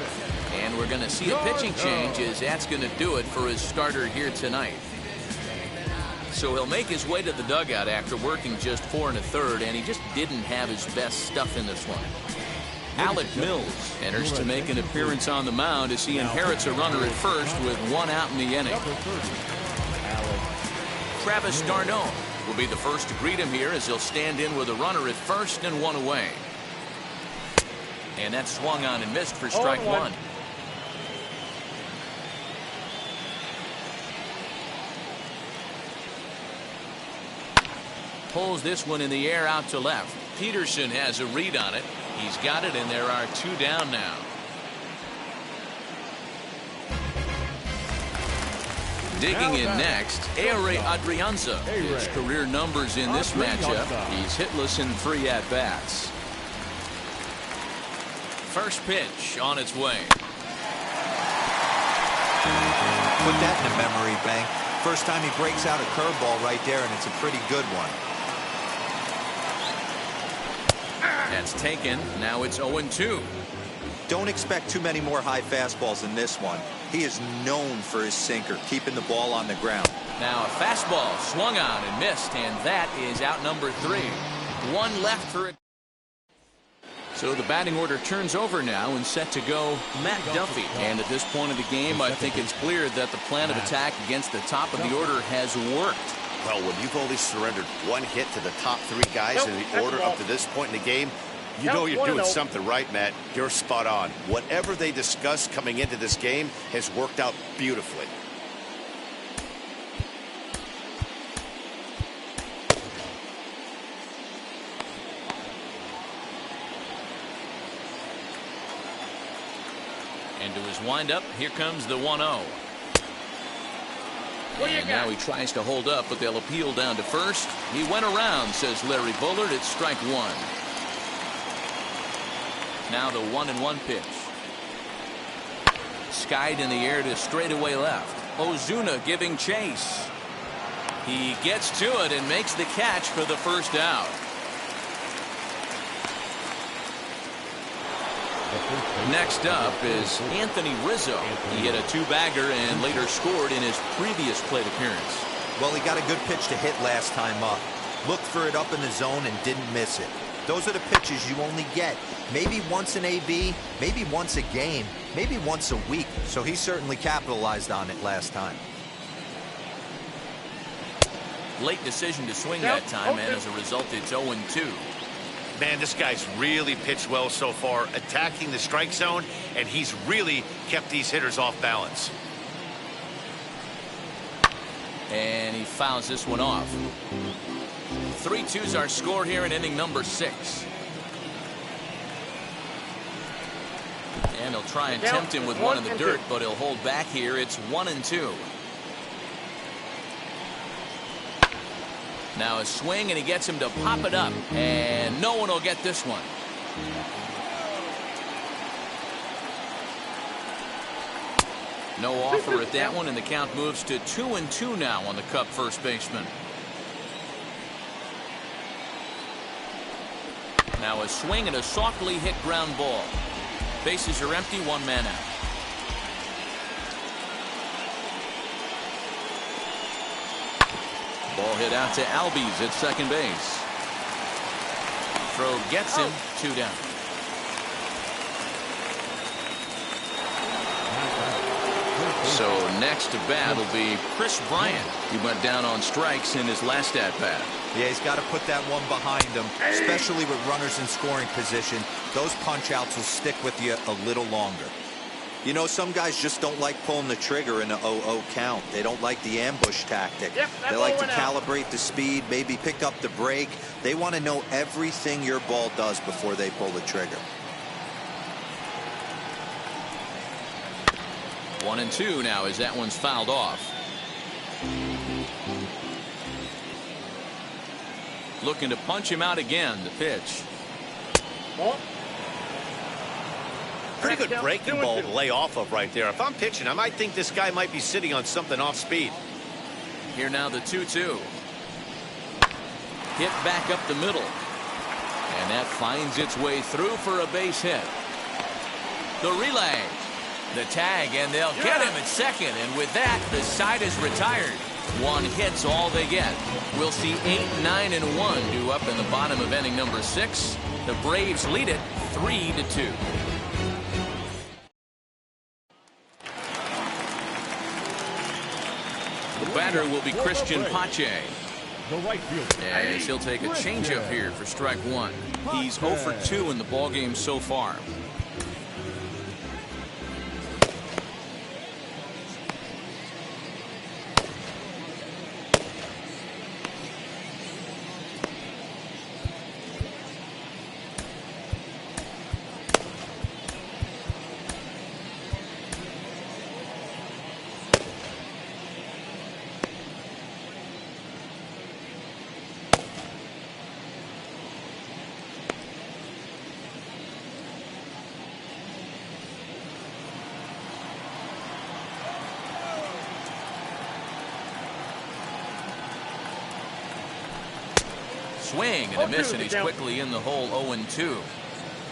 And we're going to see a pitching change as that's going to do it for his starter here tonight. So he'll make his way to the dugout after working just 4 1/3, and he just didn't have his best stuff in this one. Alec Mills enters to make an appearance on the mound as he inherits a runner at first with 1 out in the inning. Travis d'Arnaud will be the first to greet him here as he'll stand in with a runner at first and 1 away. And that's swung on and missed for strike 1. Pulls this one in the air out to left. Peterson has a read on it. He's got it, and there are 2 down now. Digging in next, Ehire Adrianza. His career numbers in this matchup. He's hitless in 3 at-bats. First pitch on its way. Put that in a memory bank. First time he breaks out a curveball right there, and it's a pretty good one. That's taken. Now it's 0-2. Don't expect too many more high fastballs in this one. He is known for his sinker, keeping the ball on the ground. Now a fastball swung on and missed, and that is out number 3. 1 left for it. So the batting order turns over now and set to go Matt Duffy. And at this point of the game, I think it's clear that the plan of attack against the top of the order has worked. Well, when you've only surrendered 1 hit to the top 3 guys in the order up to this point in the game, you know you're doing something right, Matt. You're spot on. Whatever they discussed coming into this game has worked out beautifully. And to his windup, here comes the 1-0. And now he tries to hold up, but they'll appeal down to first. He went around, says Larry Bullard. It's strike 1. Now the 1-1 pitch. Skied in the air to straightaway left. Ozuna giving chase. He gets to it and makes the catch for the first out. Next up is Anthony Rizzo. He hit a 2-bagger and later scored in his previous plate appearance. Well, he got a good pitch to hit last time up. Looked for it up in the zone and didn't miss it. Those are the pitches you only get maybe once an AB, maybe once a game, maybe once a week. So he certainly capitalized on it last time. Late decision to swing that time, and as a result, it's 0-2. Man, this guy's really pitched well so far, attacking the strike zone, and he's really kept these hitters off balance. And he fouls this one off. 3-2's our score here in inning number 6. And he'll try and tempt him with one in the dirt, but he'll hold back here. It's 1-2. Now a swing, and he gets him to pop it up, and no one will get this one. No offer at that one, and the count moves to 2-2 now on the Cub first baseman. Now a swing and a softly hit ground ball. Bases are empty, one man out. Ball hit out to Albies at second base. Throw gets him, 2 down. So next to bat will be Chris Bryant. He went down on strikes in his last at bat. Yeah, he's got to put that one behind him, especially with runners in scoring position. Those punch outs will stick with you a little longer. You know, some guys just don't like pulling the trigger in an 0-0 count. They don't like the ambush tactic. They like to calibrate the speed, maybe pick up the break. They want to know everything your ball does before they pull the trigger. 1-2 now as that one's fouled off. Looking to punch him out again. The pitch. Pretty good breaking ball to lay off of right there. If I'm pitching, I might think this guy might be sitting on something off speed. Here now the 2-2. Hit back up the middle. And that finds its way through for a base hit. The relay. The tag, and they'll get him at second. And with that, the side is retired. 1 hit's all they get. We'll see 8, 9, and 1 due up in the bottom of inning number 6. The Braves lead it 3-2. The batter will be Christian Pache. The right fielder. As he'll take a changeup here for strike 1. He's 0 for 2 in the ballgame so far. Swing and a miss, and he's quickly in the hole. 0-2.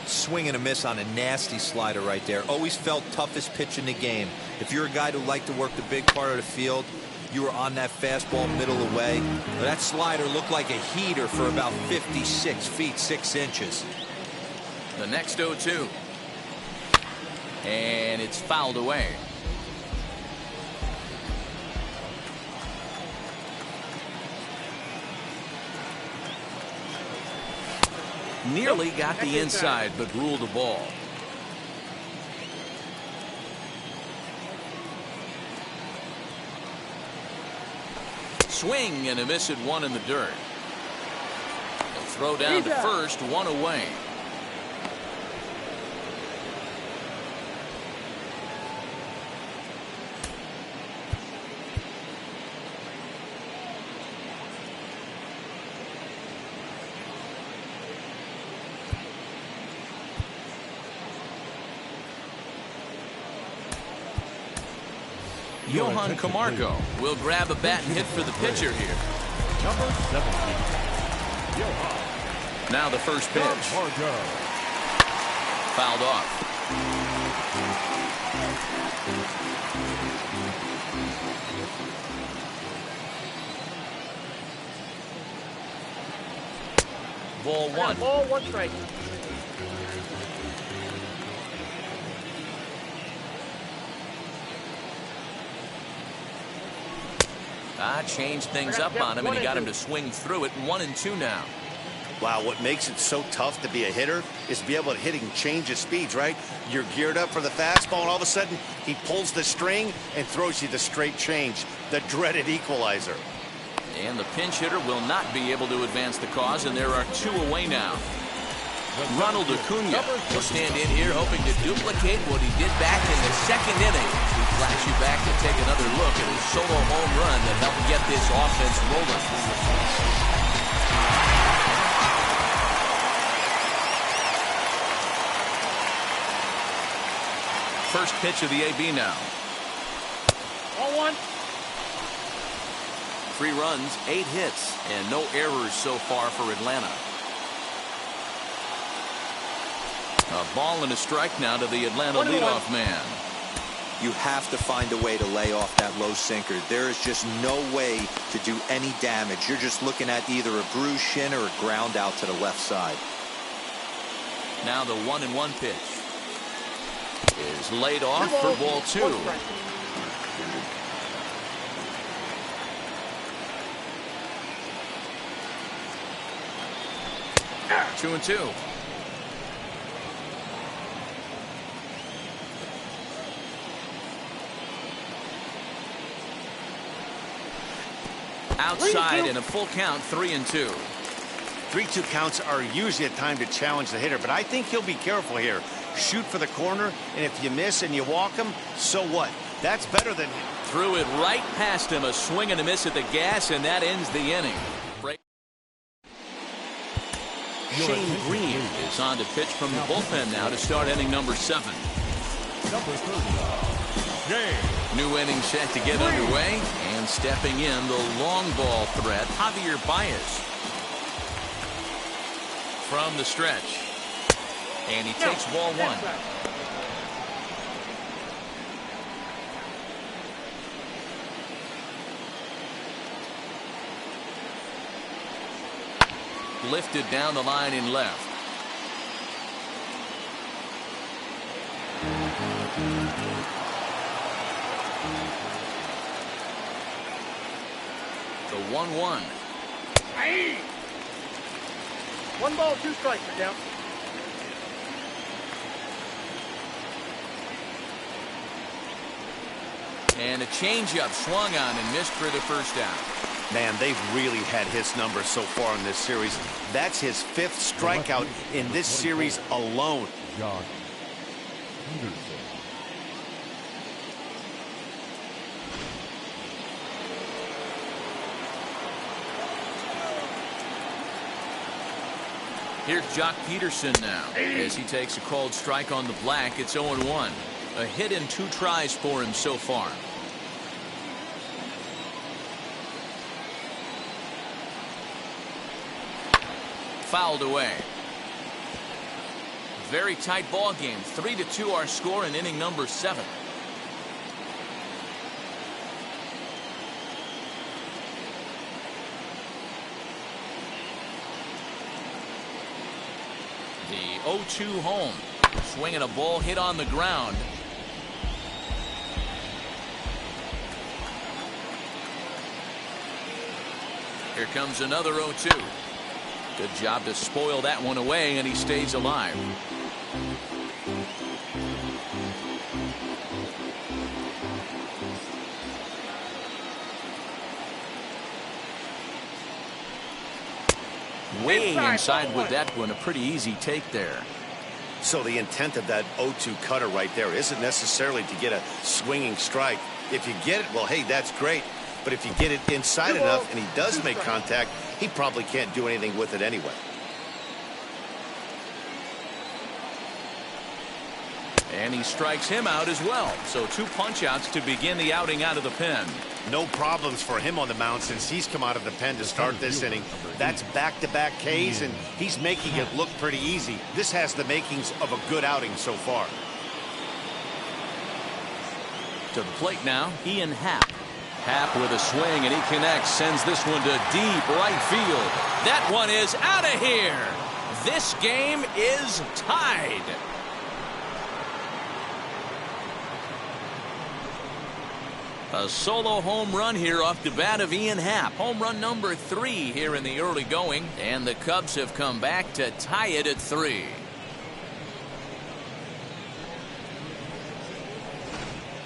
Swing and a miss on a nasty slider right there. Always felt toughest pitch in the game. If you're a guy who liked to work the big part of the field, you were on that fastball middle away. But that slider looked like a heater for about 56 feet 6 inches. The next 0-2. And it's fouled away. Nearly got the inside, but ruled a ball. Swing and a miss at 1 in the dirt. They'll throw down to first, 1 away. Johan Camargo will grab a bat and hit for the pitcher here. Number 17. Johan. Now the first pitch. Camargo. Fouled off. Ball 1. Ball 1 strike. Changed things up on him, and he got him to swing through it. 1-2 now. Wow, what makes it so tough to be a hitter is to be able to hit and change his speeds, right? You're geared up for the fastball, and all of a sudden, he pulls the string and throws you the straight change, the dreaded equalizer. And the pinch hitter will not be able to advance the cause, and there are 2 away now. Ronald Acuna will stand in here hoping to duplicate what he did back in the 2nd inning. We flash you back to take another look at his solo home run that helped get this offense rolling. First pitch of the AB now. 0-1. 3 runs, 8 hits, and no errors so far for Atlanta. A ball and a strike now to the Atlanta leadoff man. You have to find a way to lay off that low sinker. There is just no way to do any damage. You're just looking at either a bruised shin or a ground out to the left side. Now the 1-1 pitch is laid off for ball 2. 2-2. Outside in a full count, 3-2. 3-2 counts are usually a time to challenge the hitter, but I think he'll be careful here. Shoot for the corner, and if you miss and you walk him, so what? That's better than... Threw it right past him, a swing and a miss at the gas, and that ends the inning. Shane Green is on to pitch from the bullpen now to start inning number 7. Number 30, New inning set to get underway, and stepping in the long ball threat, Javier Baez. From the stretch, and he takes ball 1. Lifted down the line in left. The 1-1. Hey! 1 ball, 2 strikes, down. And a changeup swung on and missed for the first out. Man, they've really had his number so far in this series. That's his 5th strikeout in this series alone. Josh Peterson. Here's Jock Peterson now as he takes a called strike on the black. It's 0-1. A hit in 2 tries for him so far. Fouled away. Very tight ball game. 3-2 our score in inning number 7. The 0-2 home. Swinging a ball hit on the ground. Here comes another 0-2. Good job to spoil that one away, and he stays alive. Way inside with that one. A pretty easy take there. So the intent of that 0-2 cutter right there isn't necessarily to get a swinging strike. If you get it, well, hey, that's great. But if you get it inside enough and he does make contact, he probably can't do anything with it anyway. And he strikes him out as well. So 2 punch-outs to begin the outing out of the pen. No problems for him on the mound since he's come out of the pen to start this inning. That's back-to-back Ks, and he's making it look pretty easy. This has the makings of a good outing so far. To the plate now, Ian Happ. Happ with a swing, and he connects, sends this one to deep right field. That one is out of here. This game is tied. A solo home run here off the bat of Ian Happ. Home run number 3 here in the early going, and the Cubs have come back to tie it at 3.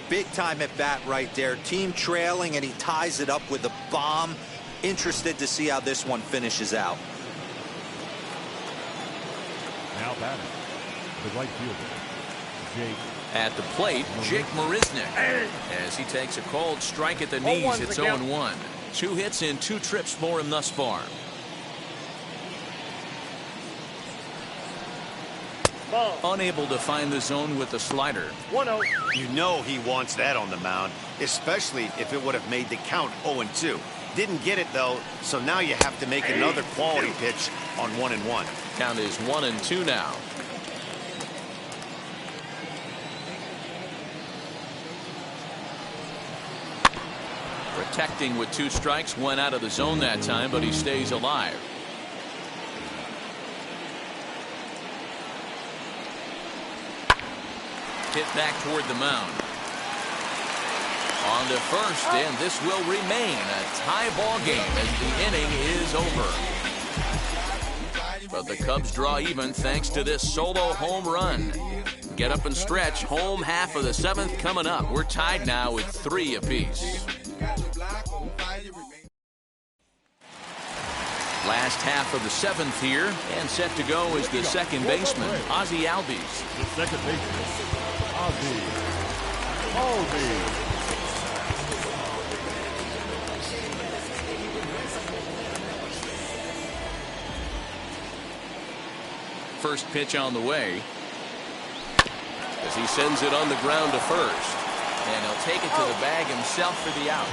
Big time at bat right there. Team trailing, and he ties it up with a bomb. Interested to see how this one finishes out. Now batting, the right fielder, Jake. At the plate, Jake Marisnick. As he takes a called strike at the knees, it's 0-1. 2 hits in 2 trips for him thus far. Ball. Unable to find the zone with the slider. 1-0. You know he wants that on the mound, especially if it would have made the count 0-2. Didn't get it, though, so now you have to make another quality pitch on 1-1. Count is 1-2 now. Protecting with 2 strikes, went out of the zone that time, but he stays alive. Hit back toward the mound. On to first, and this will remain a tie ball game as the inning is over. But the Cubs draw even thanks to this solo home run. Get up and stretch. Home half of the 7th coming up. We're tied now with 3 apiece. Last half of the 7th here, and set to go is the second baseman, Ozzie Albies. The second baseman, Ozzie Albies. First pitch on the way as he sends it on the ground to first, and he'll take it to the bag himself for the out.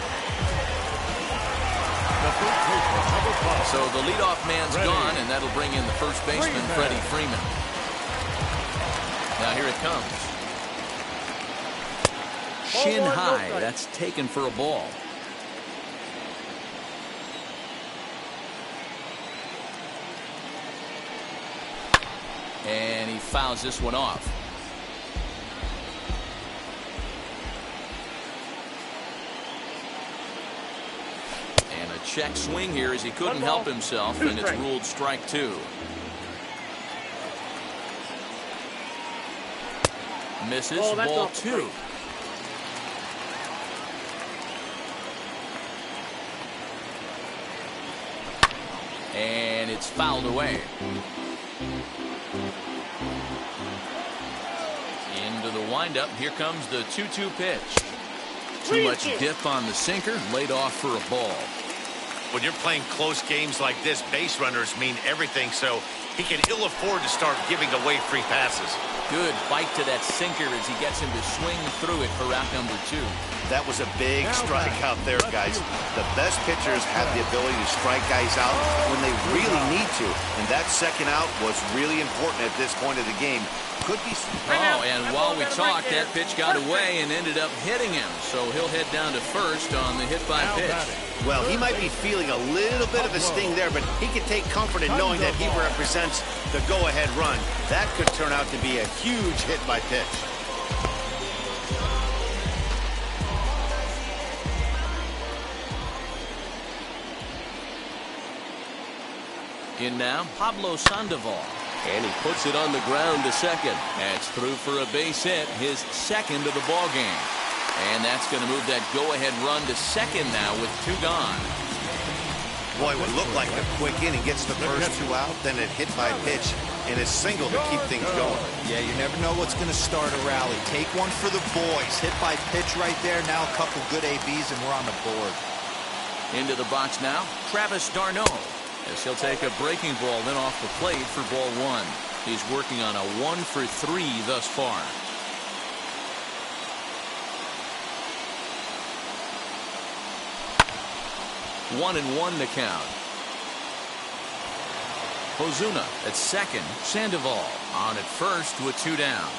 So the leadoff man's gone, and that'll bring in the first baseman, Freddie Freeman. Now here it comes. Shin high. That's taken for a ball. And he fouls this one off. And a check swing here as he couldn't help himself, and it's ruled strike 2. Misses, ball 2. And it's fouled away. Into the windup. Here comes the 2-2 pitch. Too much dip on the sinker. Laid off for a ball. When you're playing close games like this, base runners mean everything, so he can ill afford to start giving away free passes. Good bite to that sinker as he gets him to swing through it for out number 2. That was a big strike out there, guys. The best pitchers have the ability to strike guys out when they really need to, and that second out was really important at this point of the game. Could be. Oh, and while we talked, that pitch got away and ended up hitting him, so he'll head down to first on the hit by pitch. Well, he might be feeling a little bit of a sting there, but he can take comfort in knowing that he represents the go-ahead run. That could turn out to be a huge hit by pitch. In now, Pablo Sandoval. And he puts it on the ground to second. That's through for a base hit, his second of the ball game. And that's going to move that go-ahead run to second now with 2 gone. Boy, it would look like a quick inning. Gets the first 2 out, then a hit by pitch, and a single to keep things going. Yeah, you never know what's going to start a rally. Take one for the boys. Hit by pitch right there. Now a couple good ABs, and we're on the board. Into the box now, Travis d'Arnaud. As he'll take a breaking ball then off the plate for ball 1. He's working on a 1 for 3 thus far. One and 1 to count. Ozuna at second. Sandoval on at first with 2 down.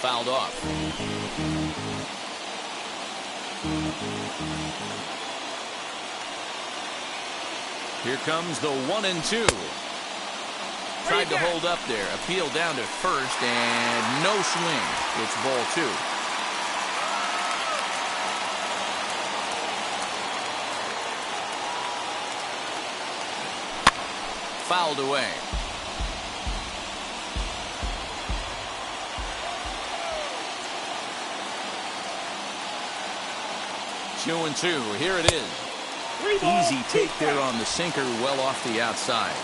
Fouled off. Here comes the 1 and 2. Tried to hold up there. Appeal down to first and no swing. It's ball 2. Fouled away. Two and 2. Here it is. Easy take there on the sinker, well off the outside.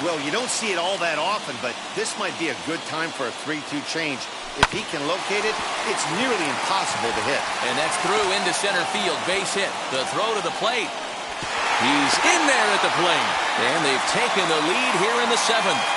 Well, you don't see it all that often, but this might be a good time for a 3-2 change. If he can locate it, it's nearly impossible to hit. And that's through into center field. Base hit. The throw to the plate. He's in there at the plate. And they've taken the lead here in the 7th.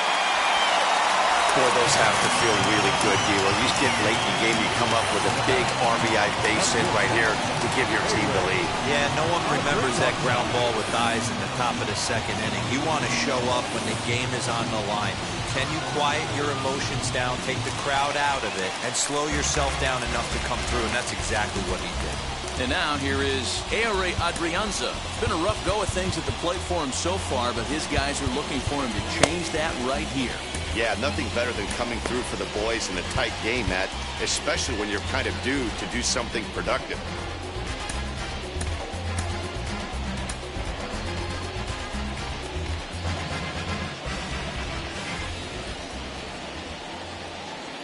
Boy, those have to feel really good, Gio. You get late in the game, you come up with a big RBI base hit right here to give your team the lead. Yeah, no one remembers that ground ball with eyes in the top of the 2nd inning. You want to show up when the game is on the line. Can you quiet your emotions down, take the crowd out of it, and slow yourself down enough to come through? And that's exactly what he did. And now here is Ehire Adrianza. It's been a rough go of things at the plate for him so far, but his guys are looking for him to change that right here. Yeah, nothing better than coming through for the boys in a tight game, Matt, especially when you're kind of due to do something productive.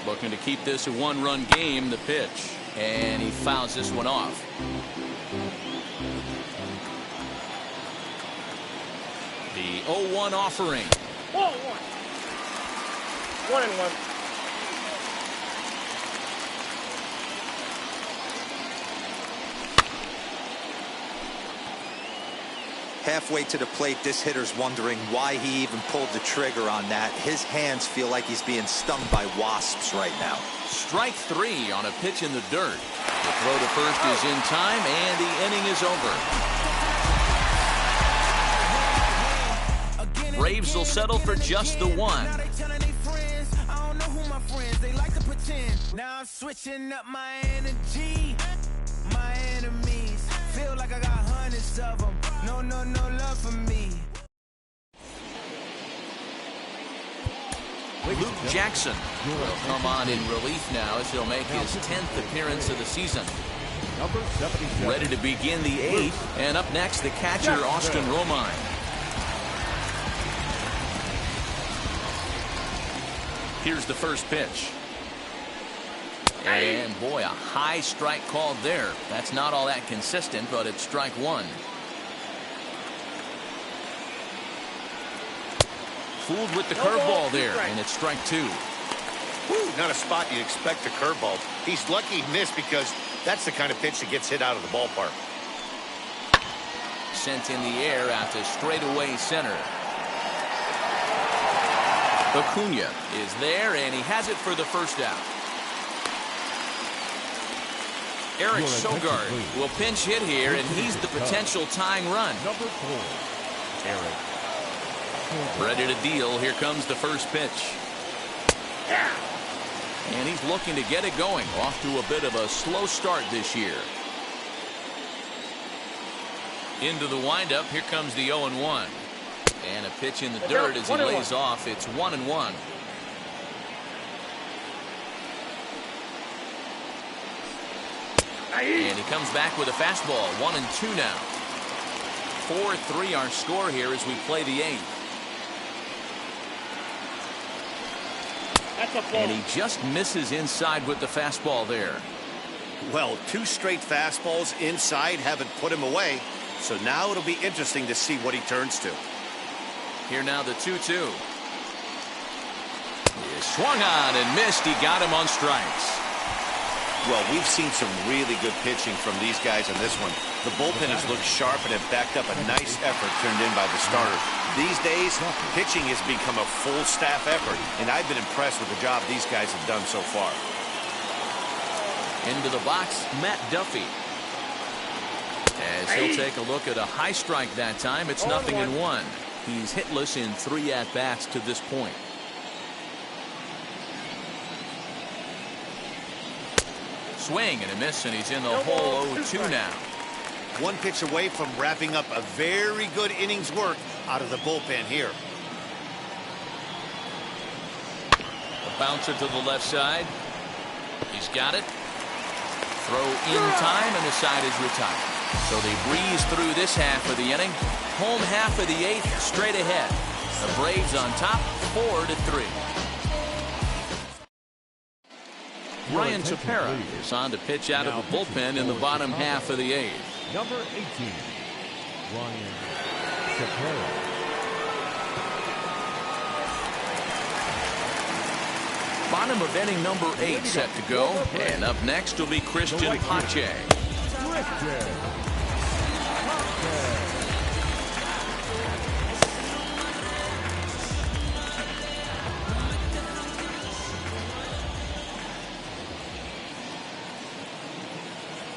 Looking to keep this a one-run game, the pitch. And he fouls this one off. The 0-1 offering. 1-1. 1-1. Halfway to the plate, this hitter's wondering why he even pulled the trigger on that. His hands feel like he's being stung by wasps right now. Strike 3 on a pitch in the dirt. The throw to first is in time, and the inning is over. Braves will settle for just the one. Now I'm switching up my energy. My enemies feel like I got hundreds of them. No love for me. Luke Jackson will come on in relief now as he'll make his 10th appearance of the season. Number 77. Ready to begin the 8th, and up next the catcher Austin Romine. Here's the first pitch. And boy, a high strike called there. That's not all that consistent, but it's strike 1. Fooled with the curveball there, and it's strike 2. Woo, not a spot you'd expect a curveball. He's lucky he missed because that's the kind of pitch that gets hit out of the ballpark. Sent in the air out to straightaway center. Acuna is there, and he has it for the first out. Eric Sogard will pinch hit here, and he's the potential tying run. Number 4, Eric. Ready to deal. Here comes the first pitch. And he's looking to get it going. Off to a bit of a slow start this year. Into the windup. Here comes the 0-1. And a pitch in the dirt as he lays off. It's 1-1. And he comes back with a fastball. 1-2 now. 4-3 our score here as we play the 8th. And he just misses inside with the fastball there. Well, 2 straight fastballs inside haven't put him away. So now it'll be interesting to see what he turns to. Here now the 2-2. He swung on and missed. He got him on strikes. Well, we've seen some really good pitching from these guys in this one. The bullpen has looked sharp and have backed up a nice effort turned in by the starter. These days, pitching has become a full staff effort, and I've been impressed with the job these guys have done so far. Into the box, Matt Duffy. As he'll take a look at a high strike that time, it's 0-1. He's hitless in 3 at-bats to this point. Swing and a miss, and he's in the hole. 0-2 now. 1 pitch away from wrapping up a very good innings work out of the bullpen here. A bouncer to the left side. He's got it. Throw in time, and the side is retired. So they breeze through this half of the inning. Home half of the 8th, straight ahead. The Braves on top, 4-3. Ryan Tepera is on to pitch out of the bullpen in the bottom half of the 8th. Number 18, Ryan Tepera. Bottom of inning number 8 set to go. And up next will be Christian Pache.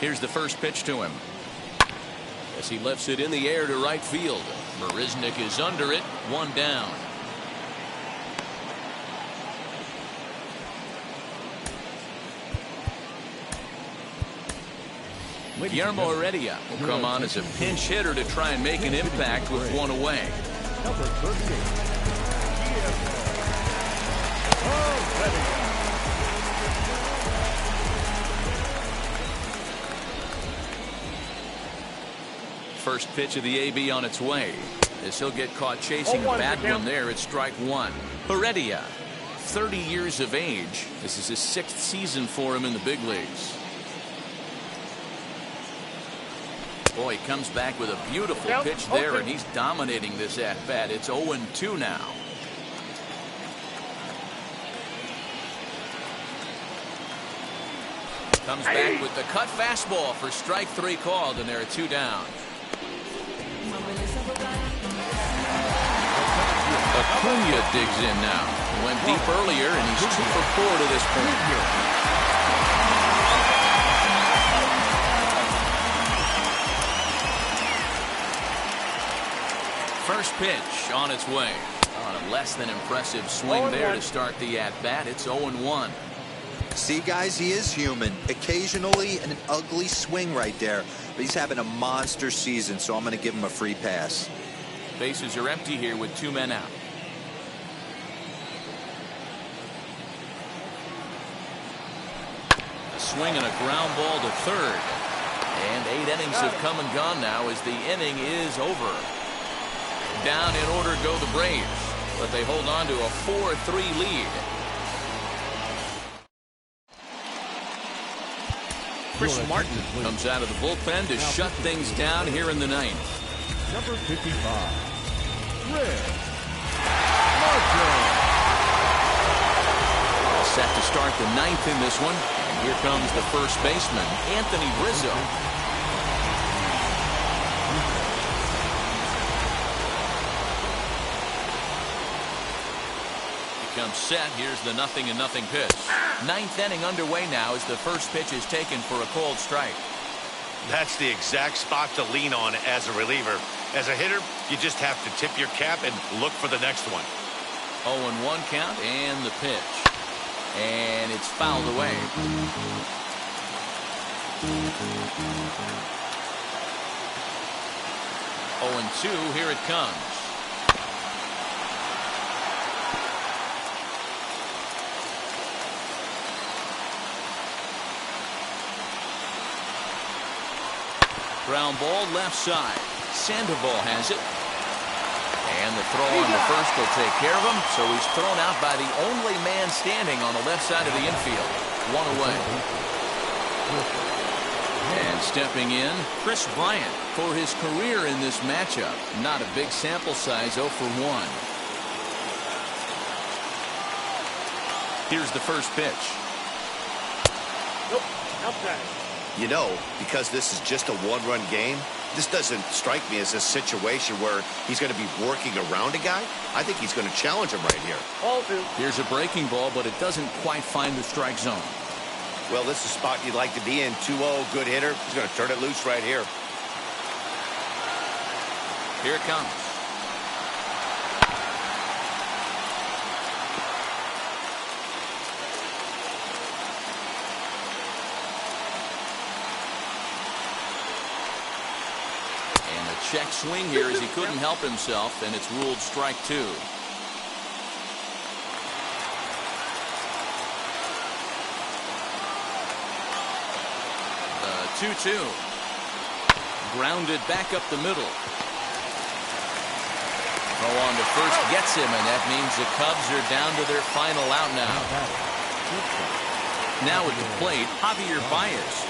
Here's the first pitch to him. As he lifts it in the air to right field. Marisnick is under it. 1 down. Guillermo Heredia will come on as a pinch hitter to try and make an impact with one away. Number 38. Heredia. First pitch of the AB on its way, as he'll get caught chasing a bad one there at strike one. Heredia, 30 years of age. This is his 6th season for him in the big leagues. Boy, he comes back with a beautiful pitch there, and he's dominating this at-bat. It's 0-2 now. Comes back with the cut fastball for strike 3 called, and there are 2 down. Acuna digs in now. He went deep earlier, and he's 2 for 4 to this point. First pitch on its way. On a less than impressive swing there to start the at-bat. It's 0-1. See, guys, he is human. Occasionally an ugly swing right there, but he's having a monster season, so I'm going to give him a free pass. Bases are empty here with 2 men out. A swing and a ground ball to third. And 8 innings have come and gone now as the inning is over. Down in order go the Braves, but they hold on to a 4-3 lead. Chris Martin comes out of the bullpen to shut things down here in the 9th. Number 55. Chris Martin. All set to start the 9th in this one. And here comes the first baseman, Anthony Rizzo. He comes set. Here's the 0-0 pitch. 9th inning underway now as the first pitch is taken for a called strike. That's the exact spot to lean on as a reliever. As a hitter, you just have to tip your cap and look for the next one. 0-1 count and the pitch. And it's fouled away. Oh, and 2, here it comes. Ground ball left side. Sandoval has it. And the throw on the first will take care of him. So he's thrown out by the only man standing on the left side of the infield. 1 away. And stepping in, Chris Bryant for his career in this matchup. Not a big sample size, 0 for 1. Here's the first pitch. Nope, outside. You know, because this is just a 1-run game, this doesn't strike me as a situation where he's going to be working around a guy. I think he's going to challenge him right here. Ball 2. Here's a breaking ball, but it doesn't quite find the strike zone. Well, this is a spot you'd like to be in. 2-0, good hitter. He's going to turn it loose right here. Here it comes. Check swing here as he couldn't help himself, and it's ruled strike 2. The 2-2. Grounded back up the middle. Throw on to first gets him, and that means the Cubs are down to their final out now. Now at the plate, Javier Baez.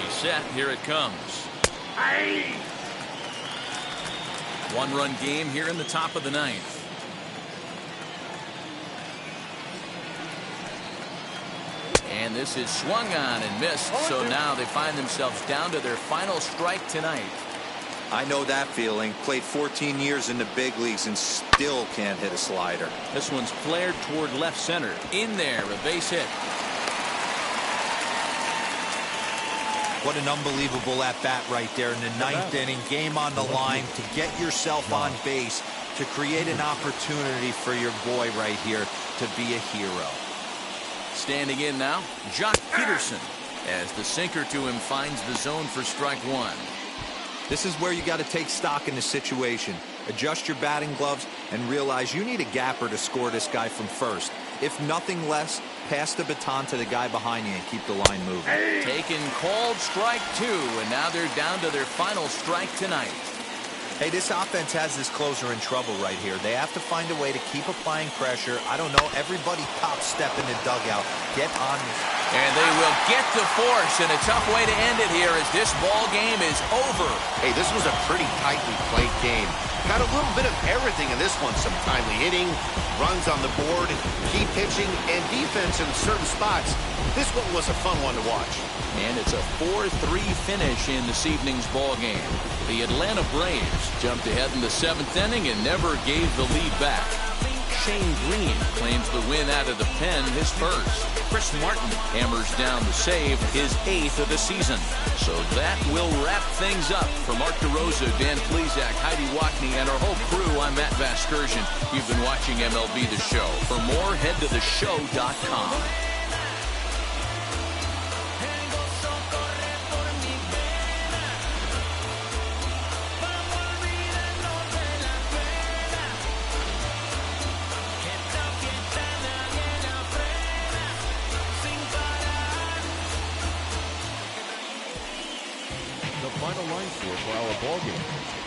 Set. Here it comes. 1-run game here in the top of the 9th. And this is swung on and missed. So now they find themselves down to their final strike tonight. I know that feeling. Played 14 years in the big leagues and still can't hit a slider. This one's flared toward left center. In there, a base hit. What an unbelievable at-bat right there in the 9th inning. Game on the line to get yourself on base. to create an opportunity for your boy right here to be a hero. Standing in now, Josh Peterson, as the sinker to him finds the zone for strike one. This is where you got to take stock in the situation. Adjust your batting gloves and realize you need a gapper to score this guy from first. If nothing less, pass the baton to the guy behind you and keep the line moving. Taken called strike two, and now they're down to their final strike tonight. Hey, this offense has this closer in trouble right here. They have to find a way to keep applying pressure. I don't know, everybody top step in the dugout. Get on this. And they will get to force, and a tough way to end it here as this ball game is over. Hey, this was a pretty tightly played game. Got a little bit of everything in this one. Some timely hitting, runs on the board, key pitching, and defense in certain spots. This one was a fun one to watch. And it's a 4-3 finish in this evening's ball game. The Atlanta Braves jumped ahead in the 7th inning and never gave the lead back. Shane Green claims the win out of the pen, his first. Chris Martin hammers down the save, his 8th of the season. So that will wrap things up. For Mark DeRosa, Dan Plesac, Heidi Watney, and our whole crew, I'm Matt Vasgersian. You've been watching MLB The Show. For more, head to theshow.com. Final line score for our ball game.